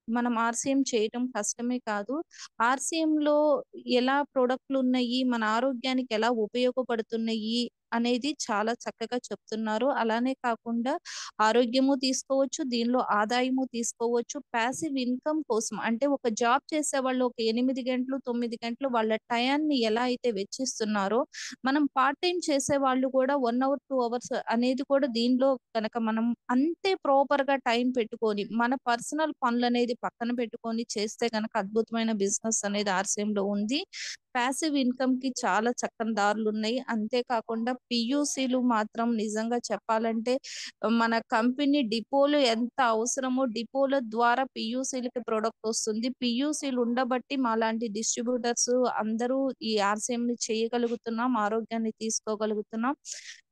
Speaker 2: మనం ఆర్సీఎం చేయటం కష్టమే కాదు. ఆర్సీఎంలో ఎలా ప్రొడక్ట్లు ఉన్నాయి, మన ఆరోగ్యానికి ఎలా ఉపయోగపడుతున్నాయి అనేది చాలా చక్కగా చెప్తున్నారు. అలానే కాకుండా ఆరోగ్యము తీసుకోవచ్చు, దీనిలో ఆదాయము తీసుకోవచ్చు. ప్యాసివ్ ఇన్కమ్ కోసం అంటే ఒక జాబ్ చేసేవాళ్ళు ఒక 8 గంటలు, 9 గంటలు వాళ్ళ టయాన్ని ఎలా అయితే వెచ్చిస్తున్నారో, మనం పార్ట్ టైం చేసేవాళ్ళు కూడా 1 అవర్, 2 అవర్స్ అనేది కూడా దీనిలో కనుక మనం అంతే ప్రాపర్‌గా టైం పెట్టుకొని, మన పర్సనల్ పనులనేది పక్కన పెట్టుకొని చేస్తే గనక అద్భుతమైన బిజినెస్ అనేది ఆర్సీఎంలో ఉంది. ప్యాసివ్ ఇన్కమ్‌కి చాలా చక్కని దారులున్నాయి. అంతేకాకుండా పీయూసీలు మాత్రం నిజంగా చెప్పాలంటే మన కంపెనీ డిపోలు ఎంత అవసరమో డిపోల ద్వారా పీయూసీలకి ప్రొడక్ట్ వస్తుంది. పీయూసీలు ఉండబట్టి మాలాంటి డిస్ట్రిబ్యూటర్స్ అందరూ ఈ ఆర్సీఎంని చేయగలుగుతున్నాం, ఆరోగ్యాన్ని తీసుకోగలుగుతున్నాం.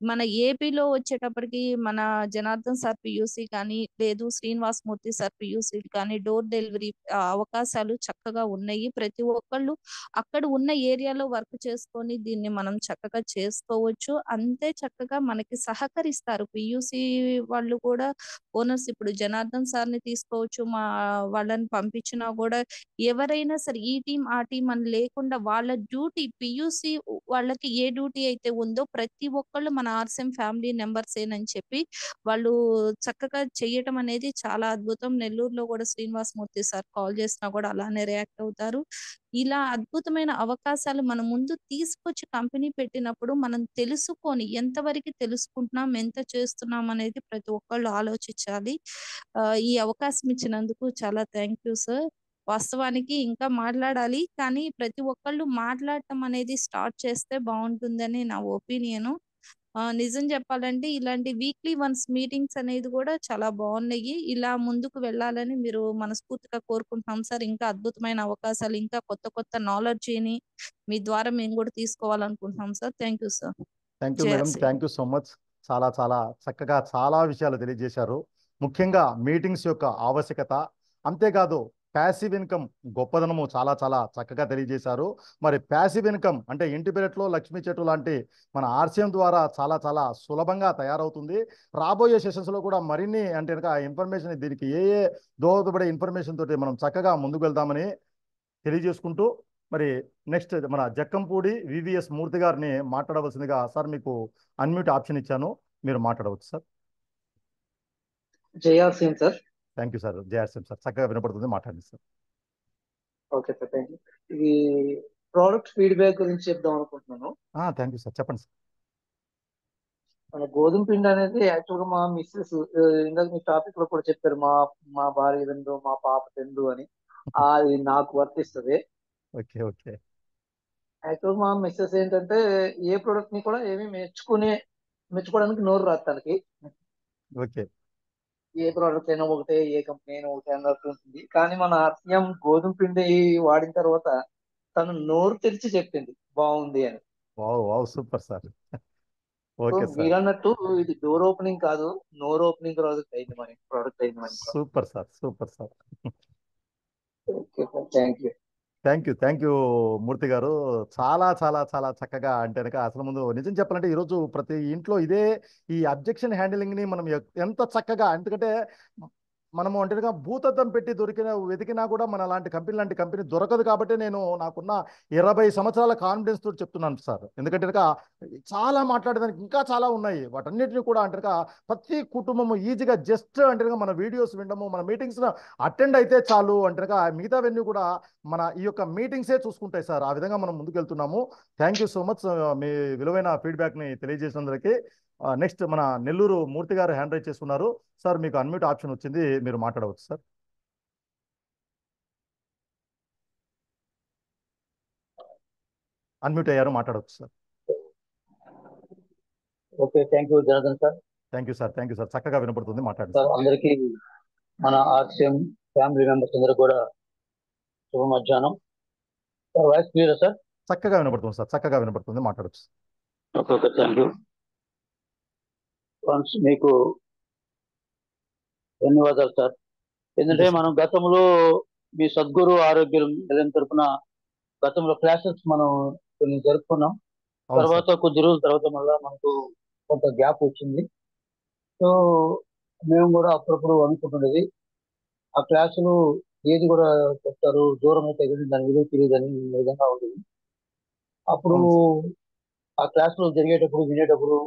Speaker 2: మన ఏపీలో వచ్చేటప్పటికి మన జనార్దన్ సార్ పీయూసీ కానీ, లేదు శ్రీనివాస్ మూర్తి సార్ పీయూసీ కానీ డోర్ డెలివరీ అవకాశాలు చక్కగా ఉన్నాయి. ప్రతి ఒక్కళ్ళు అక్కడ ఉన్న ఏరియాలో వర్క్ చేసుకొని దీన్ని మనం చక్కగా చేసుకోవచ్చు. అంతే చక్కగా మనకి సహకరిస్తారు పీయూసీ వాళ్ళు కూడా. ఓనర్స్ ఇప్పుడు జనార్దన్ సార్‌ని తీసుకోవచ్చు. వాళ్ళని పంపించినా కూడా ఎవరైనా సరే ఈ టీమ్, ఆ టీమ్ అని లేకుండా వాళ్ళ డ్యూటీ పీయూసీ వాళ్ళకి ఏ డ్యూటీ అయితే ఉందో ప్రతి ఒక్కళ్ళు మన ఆర్సీఎం ఫ్యామిలీ మెంబర్సేనని చెప్పి వాళ్ళు చక్కగా చెయ్యటం అనేది చాలా అద్భుతం. నెల్లూరులో కూడా శ్రీనివాసమూర్తి సార్ కాల్ చేసినా కూడా అలానే రియాక్ట్ అవుతారు. ఇలా అద్భుతమైన అవకాశాలు మన ముందు తీసుకొచ్చి కంపెనీ పెట్టినప్పుడు మనం తెలుసుకొని ఎంతవరకు తెలుసుకుంటున్నాం, ఎంత చేస్తున్నాం అనేది ప్రతి ఒక్కళ్ళు ఆలోచించాలి. ఈ అవకాశం ఇచ్చినందుకు చాలా థ్యాంక్ యూ సార్. వాస్తవానికి ఇంకా మాట్లాడాలి. కానీ ప్రతి ఒక్కళ్ళు మాట్లాడటం అనేది స్టార్ట్ చేస్తే బావుంటుందని నా ఒపీనియను. నిజం చెప్పాలంటే ఇలాంటి వీక్లీ వన్స్ మీటింగ్స్ అనేది కూడా చాలా బాగున్నాయి. ఇలా ముందుకు వెళ్ళాలని మీరు మనస్ఫూర్తిగా కోరుకుంటున్నాం సార్. ఇంకా అద్భుతమైన అవకాశాలు, ఇంకా కొత్త కొత్త నాలెడ్జ్‌ని మీ ద్వారా మేము కూడా తీసుకోవాలనుకుంటున్నాం sir. Thank you sir.
Speaker 1: Thank you
Speaker 2: Jai
Speaker 1: madam,
Speaker 2: Sriram.
Speaker 1: Thank you so much. చాలా చాలా చక్కగా చాలా విషయాలు తెలియజేశారు. ముఖ్యంగా మీటింగ్స్ యొక్క ఆవశ్యకత, అంతేకాదు ప్యాసివ్ ఇన్కమ్ గొప్పదనము చాలా చాలా చక్కగా తెలియజేశారు. మరి ప్యాసివ్ ఇన్కమ్ అంటే ఇంటి పెరట్లో లక్ష్మీ చెట్టు లాంటి మన ఆర్సిఎం ద్వారా చాలా చాలా సులభంగా తయారవుతుంది. రాబోయే సెషన్స్లో కూడా మరిన్ని అంటే కనుక ఇన్ఫర్మేషన్, దీనికి ఏ ఏ దోహదపడే ఇన్ఫర్మేషన్ తోటి మనం చక్కగా ముందుకు వెళ్దామని తెలియజేసుకుంటూ, మరి నెక్స్ట్ మన జక్కంపూడి వివిఎస్ మూర్తి గారిని మాట్లాడవలసిందిగా సార్, మీకు అన్మ్యూట్ ఆప్షన్ ఇచ్చాను, మీరు మాట్లాడవచ్చు sir.
Speaker 3: Jayasingh sir.
Speaker 1: Thank you sir. Jayarsan sir, చక్కగా వినపడుతుంది, మాట్లాడండి sir.
Speaker 3: Okay sir, thank you. ఇది ప్రోడక్ట్ ఫీడ్బ్యాక్ గురించి చెప్దాం అనుకుంటున్నాను.
Speaker 1: థ్యాంక్ యూ సార్, చెప్పండి సార్.
Speaker 3: మన గోధుమ పిండి అనేది యాక్చువల్గా మా మిస్సెస్ ఇందాక మీ టాపిక్ లో కూడా చెప్పారు, మా మా భార్య తిండు, మా పాప తిండు అని. అది నాకు వర్తిస్తుంది.
Speaker 1: Okay okay.
Speaker 3: యాక్చువల్గా మా మిస్సెస్ ఏంటంటే ఏ ప్రోడక్ట్ ని కూడా ఏమి మెచ్చుకోవడానికి నోరు రాదు తనకి.
Speaker 1: ఓకే
Speaker 3: ఏ ప్రోడక్ట్ అయినా ఒకటే, ఏ కంపెనీ అయినా ఒకటే అన్నట్టు ఉంటుంది. కానీ మన ఆర్సిఎం గోధుమ పిండి వాడిన తర్వాత తను నోరు తెరిచి చెప్పింది బాగుంది అని.
Speaker 1: Wow wow, super sir.
Speaker 3: So
Speaker 1: okay sir,
Speaker 3: మీరు అన్నట్టు ఇది డోర్ ఓపెనింగ్ కాదు, నోర్ ఓపెనింగ్ ప్రోడక్ట్ అయింది మనకి, ప్రోడక్ట్ అయింది మనకి.
Speaker 1: Super sir, super sir.
Speaker 3: Okay sir, thank you.
Speaker 1: Thank you Murthy garu. చాలా చాలా చాలా చక్కగా అంటే కనుక అసలు ముందు నిజం చెప్పాలంటే ఈరోజు ప్రతి ఇంట్లో ఇదే ఈ అబ్జెక్షన్ హ్యాండిలింగ్ని మనం ఎంత చక్కగా, ఎందుకంటే మనము అంటే కనుక భూతద్దం పెట్టి వెతికినా కూడా మన లాంటి కంపెనీ దొరకదు. కాబట్టి నేను నాకున్న 20 సంవత్సరాల కాన్ఫిడెన్స్ తోటి చెప్తున్నాను సార్. ఎందుకంటే కనుక చాలా మాట్లాడేదానికి ఇంకా చాలా ఉన్నాయి. వాటన్నిటిని కూడా అంటే కనుక ప్రతి కుటుంబము ఈజీగా జస్ట్ అంటే కనుక మన వీడియోస్ వినడము, మన మీటింగ్స్ అటెండ్ అయితే చాలు అంటే కనుక మిగతావన్నీ కూడా మన ఈ యొక్క మీటింగ్సే చూసుకుంటాయి సార్. ఆ విధంగా మనం ముందుకు వెళ్తున్నాము. థ్యాంక్ యూ సో మచ్ మీ విలువైన ఫీడ్బ్యాక్ని తెలియజేసినందుకు. నెక్స్ట్ మన నెల్లూరు మూర్తి గారు హ్యాండ్ రైజ్ చేసుకున్నారు సార్. మీకు అన్మ్యూట్ ఆప్షన్ వచ్చింది, మీరు మాట్లాడవచ్చు సార్. అన్మ్యూట్ అయ్యారు, మాట్లాడవచ్చు sir.
Speaker 4: Okay, thank you Janardhan sir.
Speaker 1: Thank you sir, thank you sir. చక్కగా వినపడుతుంది, మాట్లాడండి
Speaker 4: సార్
Speaker 1: సార్.
Speaker 4: అందరికీ, మన ఆర్సిఎం ఫ్యామిలీ మెంబర్స్ అందరూ కూడా శుభ మధ్యాహ్నం. సార్ వాయిస్ క్లియరా సార్?
Speaker 1: చక్కగా వినపడుతుంది సార్, చక్కగా వినపడుతుంది, మాట్లాడవచ్చు.
Speaker 4: Okay okay, thank you. Once మీకు ధన్యవాదాలు సార్. ఎందుకంటే మనం గతంలో మీ సద్గురు ఆరోగ్య నిలయం తరఫున గతంలో క్లాసెస్ మనం కొన్ని జరుపుకున్నాం.
Speaker 1: అవును సార్.
Speaker 4: తర్వాత కొద్ది రోజుల తర్వాత మళ్ళీ మనకు కొంత గ్యాప్ వచ్చింది. సో మేము కూడా అప్పుడప్పుడు అనుకుంటున్నది, ఆ క్లాసులు ఏది కూడా చెప్తారు, దూరం అయితే కానీ దాని విలువ తెలియదని విధంగా ఉంటుంది. అప్పుడు
Speaker 1: అవును
Speaker 4: ఆ క్లాసులు జరిగేటప్పుడు వినేటప్పుడు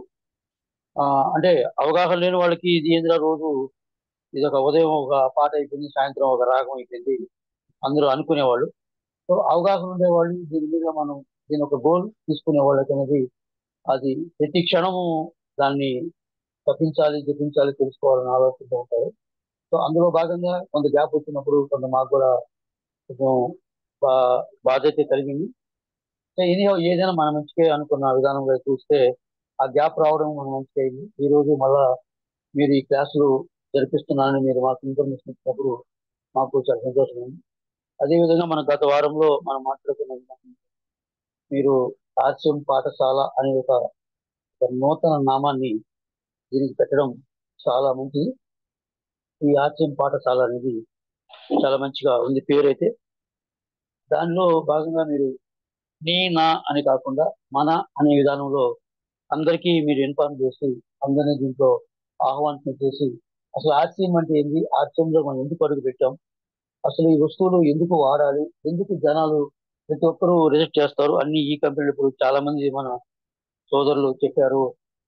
Speaker 4: అంటే అవగాహన లేని వాళ్ళకి ఇది ఏందిరా రోజు ఇది ఒక ఉదయం ఒక పాట అయిపోయింది, సాయంత్రం ఒక రాగం అయిపోయింది అందరూ అనుకునేవాళ్ళు. సో అవగాహన ఉండేవాళ్ళు దీని మీద మనం దీని ఒక గోల్ తీసుకునే వాళ్ళకి అనేది అది ప్రతి క్షణము దాన్ని తప్పించాలి, జపించాలి, తెలుసుకోవాలని ఆలోచిస్తూ ఉంటారు. సో అందులో భాగంగా కొంత గ్యాప్ వచ్చినప్పుడు కొంత మాకు కూడా కొంచెం బాధ్యత కలిగింది. సో ఇది ఏదైనా మన మంచికే అనుకున్న విధానంగా చూస్తే ఆ గ్యాప్ రావడం మన మంచిగా అయింది. ఈ రోజు మళ్ళా మీరు ఈ క్లాసులు జరిపిస్తున్నారని మీరు మాకు ఇన్ఫర్మేషన్ ఇచ్చినప్పుడు మాకు చాలా సంతోషమైంది. అదేవిధంగా మన గత వారంలో మనం మాట్లాడుకున్న మీరు ఆర్సిఎం పాఠశాల అనే ఒక నూతన నామాన్ని దీనికి పెట్టడం చాలా మంచిది. ఈ ఆర్సిఎం పాఠశాల అనేది చాలా మంచిగా ఉంది పేరైతే. దానిలో భాగంగా మీరు నీ నా అని కాకుండా మన అనే విధానంలో అందరికీ మీరు ఇన్ఫార్మ్ చేసి అందరినీ దీంట్లో ఆహ్వానం చేసి అసలు ఆర్సిఎం అంటే ఏంది, ఆర్సిఎంలో మనం ఎందుకు అడుగు పెట్టాం, అసలు ఈ వస్తువులు ఎందుకు వాడాలి, ఎందుకు జనాలు ప్రతి ఒక్కరూ రిజెక్ట్ చేస్తారు అన్ని ఈ కంపెనీలు. ఇప్పుడు చాలా మంది మన సోదరులు చెప్పారు,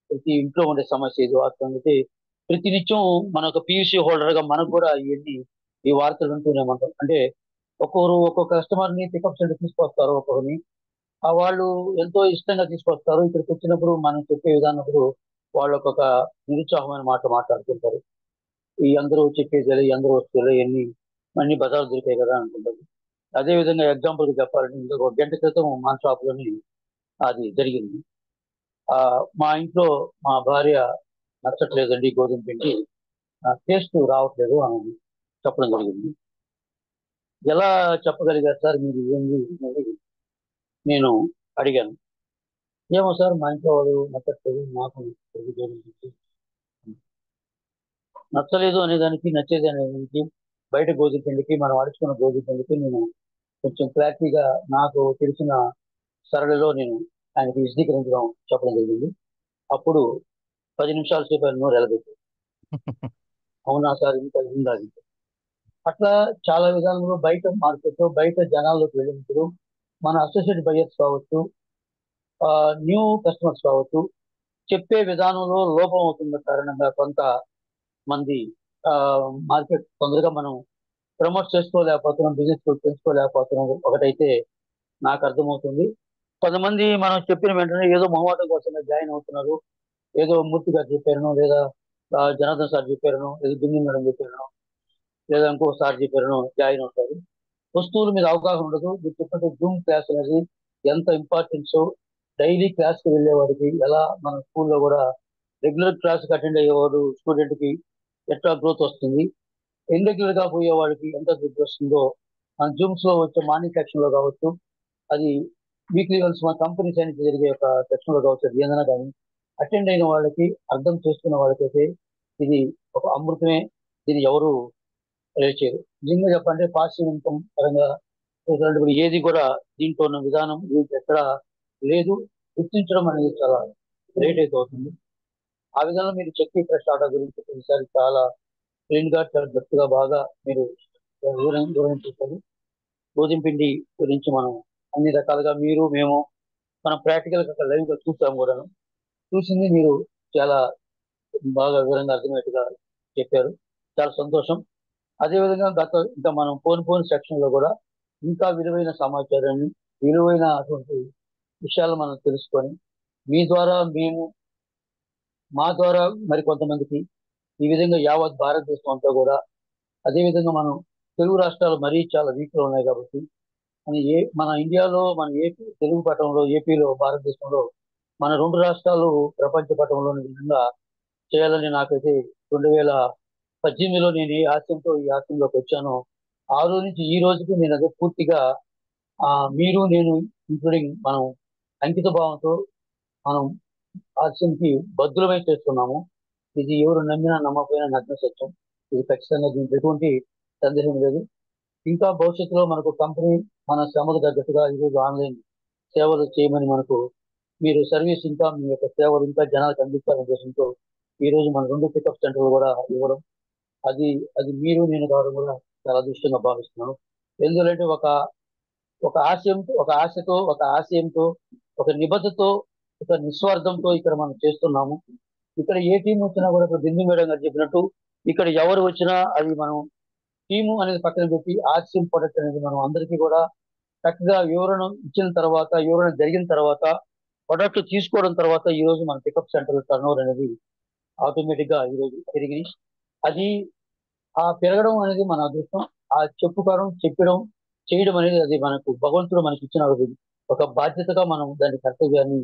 Speaker 4: ప్రతి ఇంట్లో ఉండే సమస్య ఇది వాస్తవం. ప్రతి నిత్యం మన ఒక పియూసీ హోల్డర్ గా మనకు కూడా ఇవన్నీ ఈ వార్తలు ఉంటూనే ఉంటాం. అంటే ఒక్కొక్క కస్టమర్ ని పికప్ సెంటర్ తీసుకొస్తారు, ఒక్కొక్కరిని వాళ్ళు ఎంతో ఇష్టంగా తీసుకొస్తారు. ఇక్కడికి వచ్చినప్పుడు మనం చెప్పే విధానప్పుడు వాళ్ళు ఒక్కొక్క నిరుత్సాహమైన మాట మాట్లాడుతుంటారు. ఈ అందరూ చెప్పేది అందరూ వస్తువులు అన్ని బజార్లు దొరికాయి కదా అనుకుంటారు. అదే విధంగా ఎగ్జాంపుల్ చెప్పాలంటే ఇంకొక గంట క్రితం మన షాప్ లోని అది జరిగింది. మా ఇంట్లో మా భార్య నచ్చట్లేదండి గోధుమ పిండి, టేస్ట్ రావట్లేదు అని చెప్పడం జరిగింది. ఎలా చెప్పగలిగారు సార్ మీరు ఏంది అని నేను అడిగాను. ఏమో సార్ మా ఇంట్లో వాళ్ళు నచ్చట్లేదు, నాకు నచ్చట్లేదు గోధుమ పిండి. నచ్చలేదు అనేదానికి నచ్చేది అనేదానికి బయట గోధుమ పిండికి మనం అడుచుకున్న గోధుమ పిండికి నేను కొంచెం క్లారిటీగా నాకు తెలిసిన సరళిలో నేను ఆయనకి విశదీకరించడం చెప్పడం జరిగింది. అప్పుడు 10 నిమిషాల సేపు ఆయన నోరు ఎలబెట్టారు. అవునా సార్, ఇంత ఉందా అది? అట్లా చాలా విధాలుగా బయట మార్కెట్ బయట జనాల్లోకి వెళ్ళినప్పుడు మన అసోసియేట్ బయర్స్ కావచ్చు, న్యూ కస్టమర్స్ కావచ్చు, చెప్పే విధానంలో లోపం అవుతున్న కారణంగా కొంత మంది మార్కెట్ తొందరగా మనం ప్రమోట్ చేసుకోలేకపోతున్నాం, బిజినెస్ పెంచుకోలేకపోతున్నాం. ఒకటైతే నాకు అర్థమవుతుంది. కొంతమంది మనం చెప్పిన వెంటనే ఏదో మొహమాటం కోసమే జాయిన్ అవుతున్నారు. ఏదో మూర్తి గారు చెప్పారనో, లేదా జనార్దన్ సార్ చెప్పారనో, లేదా బిందు మేడం చెప్పారనో, లేదా ఇంకో సార్ చెప్పారనో జాయిన్ అవుతారు. వస్తువుల మీద అవగాహన ఉండదు. మీరు చెప్పినట్టు జూమ్ క్లాస్ అనేది ఎంత ఇంపార్టెన్స్, డైలీ క్లాస్కి వెళ్ళేవాడికి ఎలా, మన స్కూల్లో కూడా రెగ్యులర్ క్లాస్కి అటెండ్ అయ్యేవాడు స్టూడెంట్కి ఎట్లా గ్రోత్ వస్తుంది, ఇర్రెగ్యులర్ గా పోయే వాడికి ఎంత గ్రోత్ వస్తుందో మన జూమ్స్ లో వచ్చే మార్నింగ్ సెక్షన్ లో కావచ్చు, అది వీక్లీ వన్స్ మన కంపెనీ సైన్ జరిగే ఒక సెక్షన్ లో కావచ్చు, అది ఏదైనా కానీ అటెండ్ అయిన వాళ్ళకి, అర్థం చేసుకున్న వాళ్ళకైతే ఇది ఒక అమృతమే. దీన్ని ఎవరు చేయరు. నిజంగా చెప్పంటే పాసివ్ ఇన్కమ్ పరంగా ఇట్లాంటి ఏది కూడా దీంట్లో ఉన్న విధానం దీనికి ఎక్కడ లేదు. గుర్తించడం అనేది చాలా గ్రేట్ అయితే అవుతుంది. ఆ విధంగా మీరు చెక్కి ఫ్రెష్ ఆర్డర్ గురించి కొన్నిసారి చాలా క్లీన్ గా, చాలా గట్టిగా బాగా మీరు వివరించారు. గోధుమ పిండి గురించి మనం అన్ని రకాలుగా మీరు మేము మనం ప్రాక్టికల్ గా లైవ్ గా చూసాం కూడా. చూసింది మీరు చాలా బాగా వివరంగా అర్థమయ్యేట్టుగా చెప్పారు. చాలా సంతోషం. అదేవిధంగా ఇంకా మనం ఫోన్ సెక్షన్ లో కూడా ఇంకా విలువైన సమాచారాన్ని, విలువైన అటువంటి విషయాలు మనం తెలుసుకొని మీ ద్వారా మేము, మా ద్వారా మరి కొంతమందికి, ఈ విధంగా యావత్ భారతదేశం అంతా కూడా, అదేవిధంగా మనం తెలుగు రాష్ట్రాలు మరీ చాలా వీక్లో ఉన్నాయి కాబట్టి మన ఇండియాలో, మన ఏపీ తెలుగు పటంలో, ఏపీలో, భారతదేశంలో మన 2 రాష్ట్రాలు ప్రపంచ పటంలోని విధంగా చేయాలని నాకైతే 2018లో నేను ఈ ఆశయంలోకి వచ్చాను. ఆ రోజు నుంచి ఈ రోజుకి నేను అదే పూర్తిగా మీరు నేను ఇంక్లూడింగ్ మనం అంకిత భావంతో మనం ఆశయంకి బద్దులమై చేస్తున్నాము. ఇది ఎవరు నమ్మినా నమ్మకపోయినా నగ్న సత్యం. ఇది ఖచ్చితంగా దీనికి ఎటువంటి సందేహం లేదు. ఇంకా భవిష్యత్తులో మనకు కంపెనీ మన శ్రమకు తగ్గట్టుగా ఈరోజు ఆన్లైన్ సేవలు చేయమని మనకు మీరు సర్వీస్ ఇంకా మీ యొక్క సేవలు ఇంకా జనాలకు అందించాలనే ఉద్దేశంతో ఈ రోజు మన 2 పికప్ సెంటర్లు కూడా ఇవ్వడం, అది అది మీరు నేను కావడం కూడా చాలా అదృష్టంగా భావిస్తున్నాను. ఎందుకంటే ఒక ఆశతో, ఒక ఆశయంతో, ఒక నిబద్ధతో, ఒక నిస్వార్థంతో ఇక్కడ మనం చేస్తున్నాము. ఇక్కడ ఏ టీం వచ్చినా కూడా ఇప్పుడు బిందు మేడం గారు చెప్పినట్టు ఇక్కడ ఎవరు వచ్చినా అది మనం టీము అనేది పక్కన పెట్టి ఆర్సిఎం ప్రొడక్ట్ అనేది మనం అందరికీ కూడా చక్కగా వివరణ ఇచ్చిన తర్వాత, వివరణ జరిగిన తర్వాత, ప్రొడక్ట్ తీసుకోవడం తర్వాత ఈ రోజు మన పికప్ సెంటర్ టర్నోవర్ అనేది ఆటోమేటిక్ గా ఈ రోజు పెరిగి, అది పెరగడం అనేది మన అదృష్టం. చెప్పడం, చేయడం అనేది అది మనకు భగవంతుడు మనకి ఇచ్చిన ఒక బాధ్యతగా మనం దాని కర్తవ్యాన్ని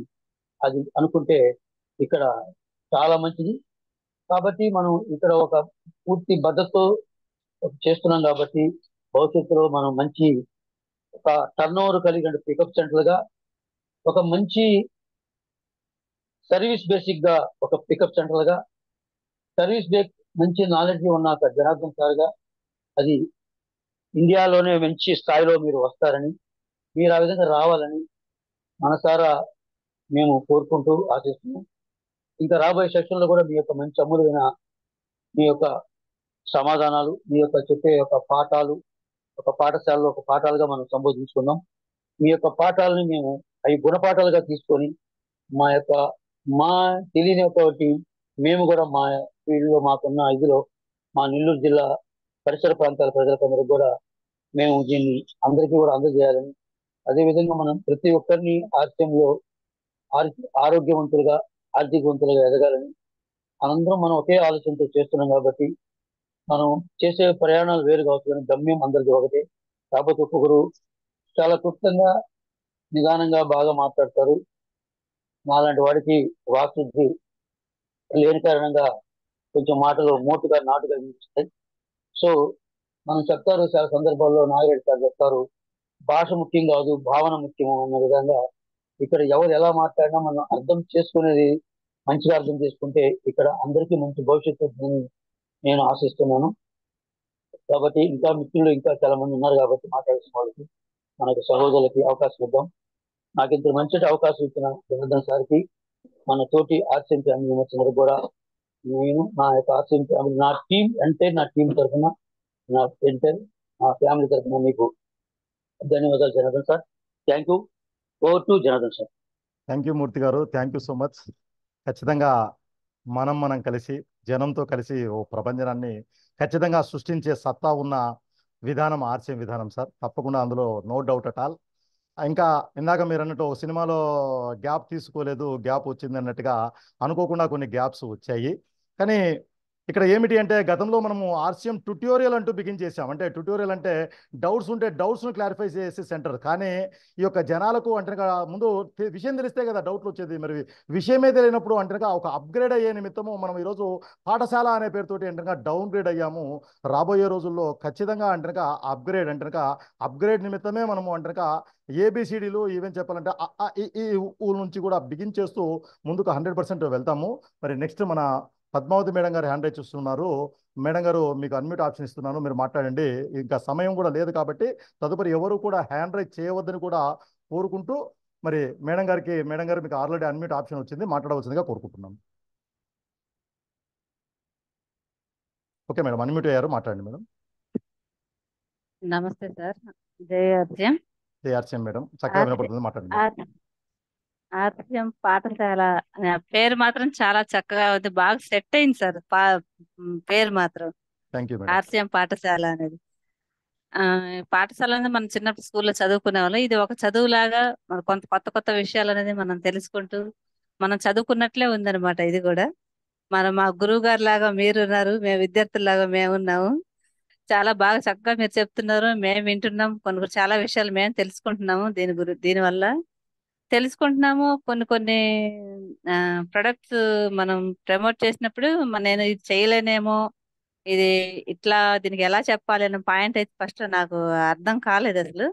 Speaker 4: అది అనుకుంటే ఇక్కడ చాలా మంచిది. కాబట్టి మనం ఇక్కడ ఒక పూర్తి భద్రతతో చేస్తున్నాం కాబట్టి భవిష్యత్తులో మనం మంచి ఒక టర్నోవర్ కలిగిన పికప్ సెంటర్గా, ఒక మంచి సర్వీస్ బేసిక్ గా ఒక పికప్ సెంటర్గా, సర్వీస్ బేస్ మంచి నాలెడ్జ్ ఉన్న ఒక జనార్దన్ సార్గా, అది ఇండియాలోనే మంచి స్థాయిలో మీరు వస్తారని, మీరు ఆ విధంగా రావాలని మనసారా మేము కోరుకుంటూ ఆశిస్తున్నాం. ఇంకా రాబోయే సెక్షన్లో కూడా మీ యొక్క మంచి అమూల్యమైన మీ యొక్క సమాధానాలు, మీ యొక్క చెప్పే యొక్క పాఠాలు, ఒక పాఠశాలలో ఒక పాఠాలుగా మనం సంబోధించుకుందాం. మీ యొక్క పాఠాలని మేము అవి గుణపాఠాలుగా తీసుకొని మా తెలియనటువంటి మేము కూడా మా ఫీల్డ్లో మాకున్న ఇదిలో మా నెల్లూరు జిల్లా పరిసర ప్రాంతాల ప్రజలకందరికీ కూడా మేము దీన్ని అందరికీ కూడా అందజేయాలని, అదేవిధంగా మనం ప్రతి ఒక్కరిని ఆరోగ్యంలో ఆరోగ్యవంతులుగా, ఆర్థికవంతులుగా ఎదగాలని అందరం మనం ఒకే ఆలోచనతో చేస్తున్నాం కాబట్టి మనం చేసే ప్రయాణాలు వేరు కావచ్చు కానీ గమ్యం అందరికీ ఒకటే. కాకపోతే ఒక్కొక్కరు చాలా క్లుప్తంగా, నిదానంగా బాగా మాట్లాడతారు. మాలాంటి వాడికి వాక్శుద్ధి లేని కారణంగా కొంచెం మాటలు మోటుగా నాటుగా వినిపిస్తాయి. సో మనం చెప్తారు, చాలా సందర్భాల్లో నాగిరెడ్డి సార్ చెప్తారు, భాష ముఖ్యం కాదు భావన ముఖ్యం అన్న విధంగా ఇక్కడ ఎవరు ఎలా మాట్లాడినా మనం అర్థం చేసుకునేది మంచిగా అర్థం చేసుకుంటే ఇక్కడ అందరికీ మంచి భవిష్యత్తు ఉంటుందని నేను ఆశిస్తున్నాను. కాబట్టి ఇంకా మిత్రులు ఇంకా చాలా మంది ఉన్నారు కాబట్టి మాట్లాడుతున్న వాళ్ళకి మనకు సహోదరులకి అవకాశం ఇద్దాం. నాకు ఇంత మంచి అవకాశం ఇచ్చిన జనార్దన్ సార్కి, మన తోటి ఆర్సిఎం ఫ్యామిలీ మెంబర్స్ కూడా నేను నా యొక్క ఆర్సిఎం ఫ్యామిలీ నా టీం తరఫున నా ఎంటర్ నా ఫ్యామిలీ తరఫున మీకు ధన్యవాదాలు Janardhan sir. Thank you. Over to Janardhan sir.
Speaker 1: Thank you Murthy garu, thank you so much. ఖచ్చితంగా మనం కలిసి జనంతో కలిసి ఓ ప్రపంచాన్ని ఖచ్చితంగా సృష్టించే సత్తా ఉన్న విధానం ఆర్సిఎం విధానం సార్. తప్పకుండా అందులో నో డౌట్ అట్ ఆల్. ఇంకా ఇందాక మీరు అన్నట్టు ఒక సినిమాలో గ్యాప్ తీసుకోలేదు, గ్యాప్ వచ్చింది అన్నట్టుగా అనుకోకుండా కొన్ని గ్యాప్స్ వచ్చాయి. కానీ ఇక్కడ ఏమిటి అంటే గతంలో మనము ఆర్సిఎం ట్యుటోరియల్ అంటూ బిగిన్ చేసాం. అంటే ట్యుటోరియల్ అంటే డౌట్స్ ఉంటే డౌట్స్ను క్లారిఫై చేసే సెంటర్. కానీ ఈ యొక్క జనాలకు అంటే ముందు విషయం తెలిస్తే కదా డౌట్లు వచ్చేది. మరి విషయమే తెలియనప్పుడు అంటే ఒక అప్గ్రేడ్ అయ్యే నిమిత్తము మనం ఈరోజు పాఠశాల అనే పేరుతోటి అంటే డౌన్గ్రేడ్ అయ్యాము. రాబోయే రోజుల్లో ఖచ్చితంగా అంటే అప్గ్రేడ్ అంటే అప్గ్రేడ్ నిమిత్తమే మనము అంటే ఏబిసిడీలు ఈవెన్ చెప్పాలంటే ఈ ఊ నుంచి కూడా బిగిన్ చేస్తూ ముందుకు 100% వెళ్తాము. మరి నెక్స్ట్ మన పద్మావతి మేడం గారు హ్యాండ్ రైజ్ చేస్తున్నారు. మేడం గారు మీకు అన్మ్యూట్ ఆప్షన్ ఇస్తున్నాను, మీరు మాట్లాడండి. ఇంకా సమయం కూడా లేదు కాబట్టి తదుపరి ఎవరు కూడా హ్యాండ్ రైజ్ చేయవద్దని కూడా కోరుకుంటూ మరి మేడం గారు మీకు ఆల్రెడీ అన్మ్యూట్ ఆప్షన్ వచ్చింది, మాట్లాడవలసిందిగా కోరుకుంటున్నాను. ఓకే మేడం, అన్మ్యూట్ అయ్యారు, మాట్లాడండి మేడం.
Speaker 5: నమస్తే సార్. జై ఆర్సిఎం.
Speaker 1: ఆర్సిఎం మేడం చక్కగా వినపడుతుంది, మాట్లాడండి.
Speaker 5: ఆర్సిఎం పాఠశాల పేరు మాత్రం చాలా చక్కగా ఉంది, బాగా సెట్ అయింది సార్. పేరు మాత్రం
Speaker 1: థ్యాంక్ యూ మేడం.
Speaker 5: ఆర్సిఎం పాఠశాల అనేది పాఠశాల అనేది మనం చిన్నప్పుడు స్కూల్లో చదువుకునే వాళ్ళం. ఇది ఒక చదువులాగా మన కొత్త కొత్త విషయాలు అనేది మనం తెలుసుకుంటూ మనం చదువుకున్నట్లే ఉందన్నమాట. ఇది కూడా మా గురువు గారు లాగా మీరున్నారు, మేము విద్యార్థుల్లాగా మేమున్నాము. చాలా బాగా చక్కగా మీరు చెప్తున్నారు, మేము వింటున్నాం. కొన్ని చాలా విషయాలు మేము తెలుసుకుంటున్నాము. దీనివల్ల తెలుసుకుంటున్నాము. కొన్ని ప్రొడక్ట్స్ మనం ప్రమోట్ చేసినప్పుడు నేను ఇది చేయలేనేమో, ఇది ఇట్లా దీనికి ఎలా చెప్పాలి అనే పాయింట్ అయితే ఫస్ట్ నాకు అర్థం కాలేదు. అసలు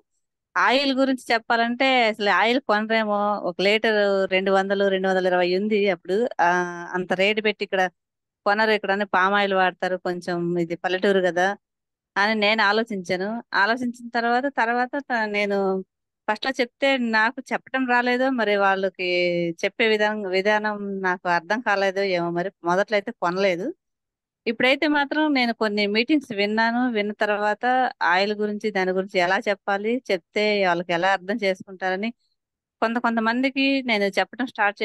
Speaker 5: ఆయిల్ గురించి చెప్పాలంటే అసలు ఆయిల్ కొనరేమో, 1 లీటర్ 200 220 ఉంది అప్పుడు. అంత రేటు పెట్టి ఇక్కడ కొనరు, ఇక్కడ పామ్ ఆయిల్ వాడతారు, కొంచెం ఇది పల్లెటూరు కదా అని నేను ఆలోచించాను. ఆలోచించిన తర్వాత నేను ఫస్ట్ లో చెప్తే నాకు చెప్పడం రాలేదో, మరి వాళ్ళకి చెప్పే విధానం నాకు అర్థం కాలేదో ఏమో, మరి మొదట్లో అయితే కొనలేదు. ఇప్పుడైతే మాత్రం నేను కొన్ని మీటింగ్స్ విన్నాను. విన్న తర్వాత ఆయిల్ గురించి దాని గురించి ఎలా చెప్పాలి, చెప్తే వాళ్ళకి ఎలా అర్థం చేసుకుంటారని కొంతమందికి నేను చెప్పడం స్టార్ట్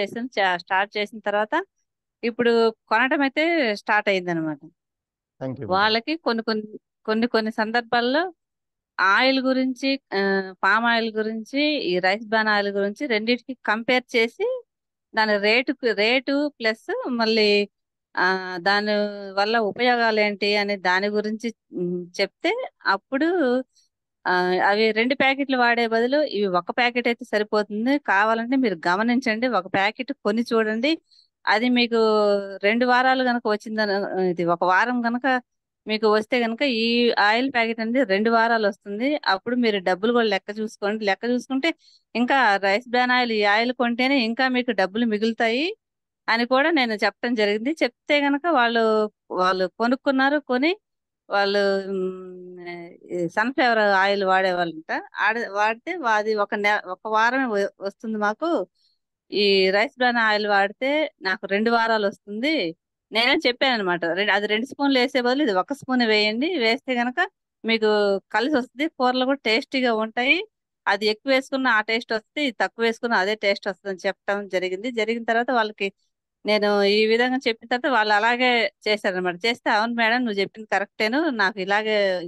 Speaker 5: చేసిన తర్వాత ఇప్పుడు కొనటం అయితే స్టార్ట్ అయింది అనమాట.
Speaker 1: Thank you.
Speaker 5: వాళ్ళకి కొన్ని సందర్భాల్లో ఆయిల్ గురించి, పామ్ ఆయిల్ గురించి, ఈ రైస్ బ్రాన్ ఆయిల్ గురించి రెండింటికి కంపేర్ చేసి దాని రేటు ప్లస్ మళ్ళీ దాని వల్ల ఉపయోగాలు ఏంటి అనే దాని గురించి చెప్తే అప్పుడు అవి 2 ప్యాకెట్లు వాడే బదులు ఇవి 1 ప్యాకెట్ అయితే సరిపోతుంది, కావాలంటే మీరు గమనించండి, 1 ప్యాకెట్ కొని చూడండి, అది మీకు 2 వారాలు కనుక వచ్చిందని, ఇది 1 వారం కనుక మీకు వస్తే కనుక ఈ ఆయిల్ ప్యాకెట్ అనేది 2 వారాలు వస్తుంది. అప్పుడు మీరు డబ్బులు కూడా లెక్క చూసుకుంటే ఇంకా రైస్ బ్రాన్ ఆయిల్ ఈ ఆయిల్ కొంటేనే ఇంకా మీకు డబ్బులు మిగులుతాయి అని కూడా నేను చెప్పడం జరిగింది. చెప్తే గనక వాళ్ళు కొనుక్కున్నారు. కొని వాళ్ళు సన్ఫ్లవర్ ఆయిల్ వాడేవాళ్ళంట. వాడితే అది 1 వారమే వస్తుంది మాకు, ఈ రైస్ బ్రాన్ ఆయిల్ వాడితే నాకు 2 వారాలు వస్తుంది. నేనే చెప్పాను అనమాట, అది 2 స్పూన్లు వేసే బదులు ఇది 1 స్పూన్ వేయండి, వేస్తే గనక మీకు కలిసి వస్తుంది, కూరలు కూడా టేస్టీగా ఉంటాయి, అది ఎక్కువ వేసుకున్న ఆ టేస్ట్ వస్తుంది, తక్కువ వేసుకున్న అదే టేస్ట్ వస్తుంది అని చెప్పడం జరిగిన తర్వాత వాళ్ళకి నేను ఈ విధంగా చెప్పిన తర్వాత వాళ్ళు అలాగే చేశారనమాట. చేస్తే అవును మేడం నువ్వు చెప్పింది కరెక్టేను, నాకు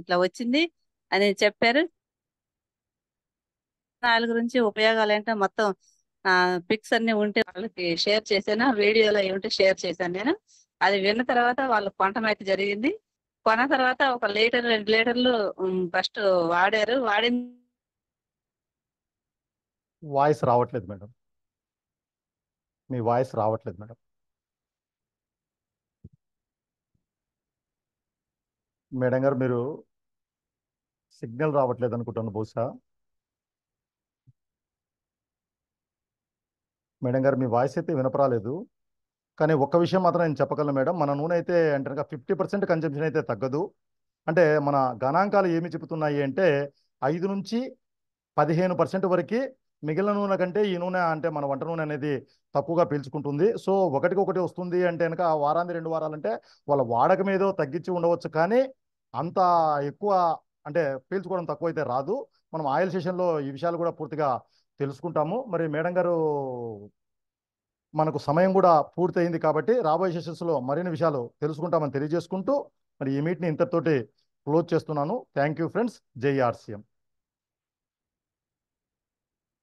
Speaker 5: ఇట్లా వచ్చింది అని చెప్పారు. ఆయిల్ గురించి ఉపయోగాలు ఏంటో మొత్తం పిక్స్ అన్ని ఉంటే వాళ్ళకి షేర్ చేశాను, వీడియోలో ఏమిటో షేర్ చేశాను నేను. అది విన్న తర్వాత వాళ్ళు కొనటం అయితే జరిగింది. కొన్న తర్వాత 1 లీటర్ 2 లీటర్లు ఫస్ట్ వాడారు.
Speaker 1: వాయిస్ రావట్లేదు మేడం. మీ వాయిస్ రావట్లేదు మేడం. మేడం గారు మీరు సిగ్నల్ రావట్లేదు అనుకుంటాను బహుశా. మేడం గారు మీ వాయిస్ అయితే వినపరాలేదు. కానీ ఒక్క విషయం మాత్రం నేను చెప్పగలను మేడం, మన నూనె అయితే అంటే 50% కన్జంప్షన్ అయితే తగ్గదు. అంటే మన గణాంకాలు ఏమి చెబుతున్నాయి అంటే 5 నుంచి 15% వరకు మిగిలిన నూనె కంటే ఈ నూనె అంటే మన వంట నూనె అనేది తక్కువగా పీల్చుకుంటుంది. సో ఒకటికొకటి వస్తుంది అంటే కనుక వారానికి 2 వారాలంటే వాళ్ళ వాడకం ఏదో తగ్గించి ఉండవచ్చు, కానీ అంత ఎక్కువ అంటే పీల్చుకోవడం తక్కువ అయితే రాదు. మనం ఆయిల్ సెషన్లో ఈ విషయాలు కూడా పూర్తిగా తెలుసుకుంటాము. మరి మేడం గారు మనకు సమయం కూడా పూర్తయింది కాబట్టి రాబోయే సెషన్స్లో మరిన్ని విషయాలు తెలుసుకుంటామని తెలియజేసుకుంటూ మరి ఈ మీట్ని ఇంతటితోటి క్లోజ్ చేస్తున్నాను. Thank you friends. జై ఆర్సీఎం.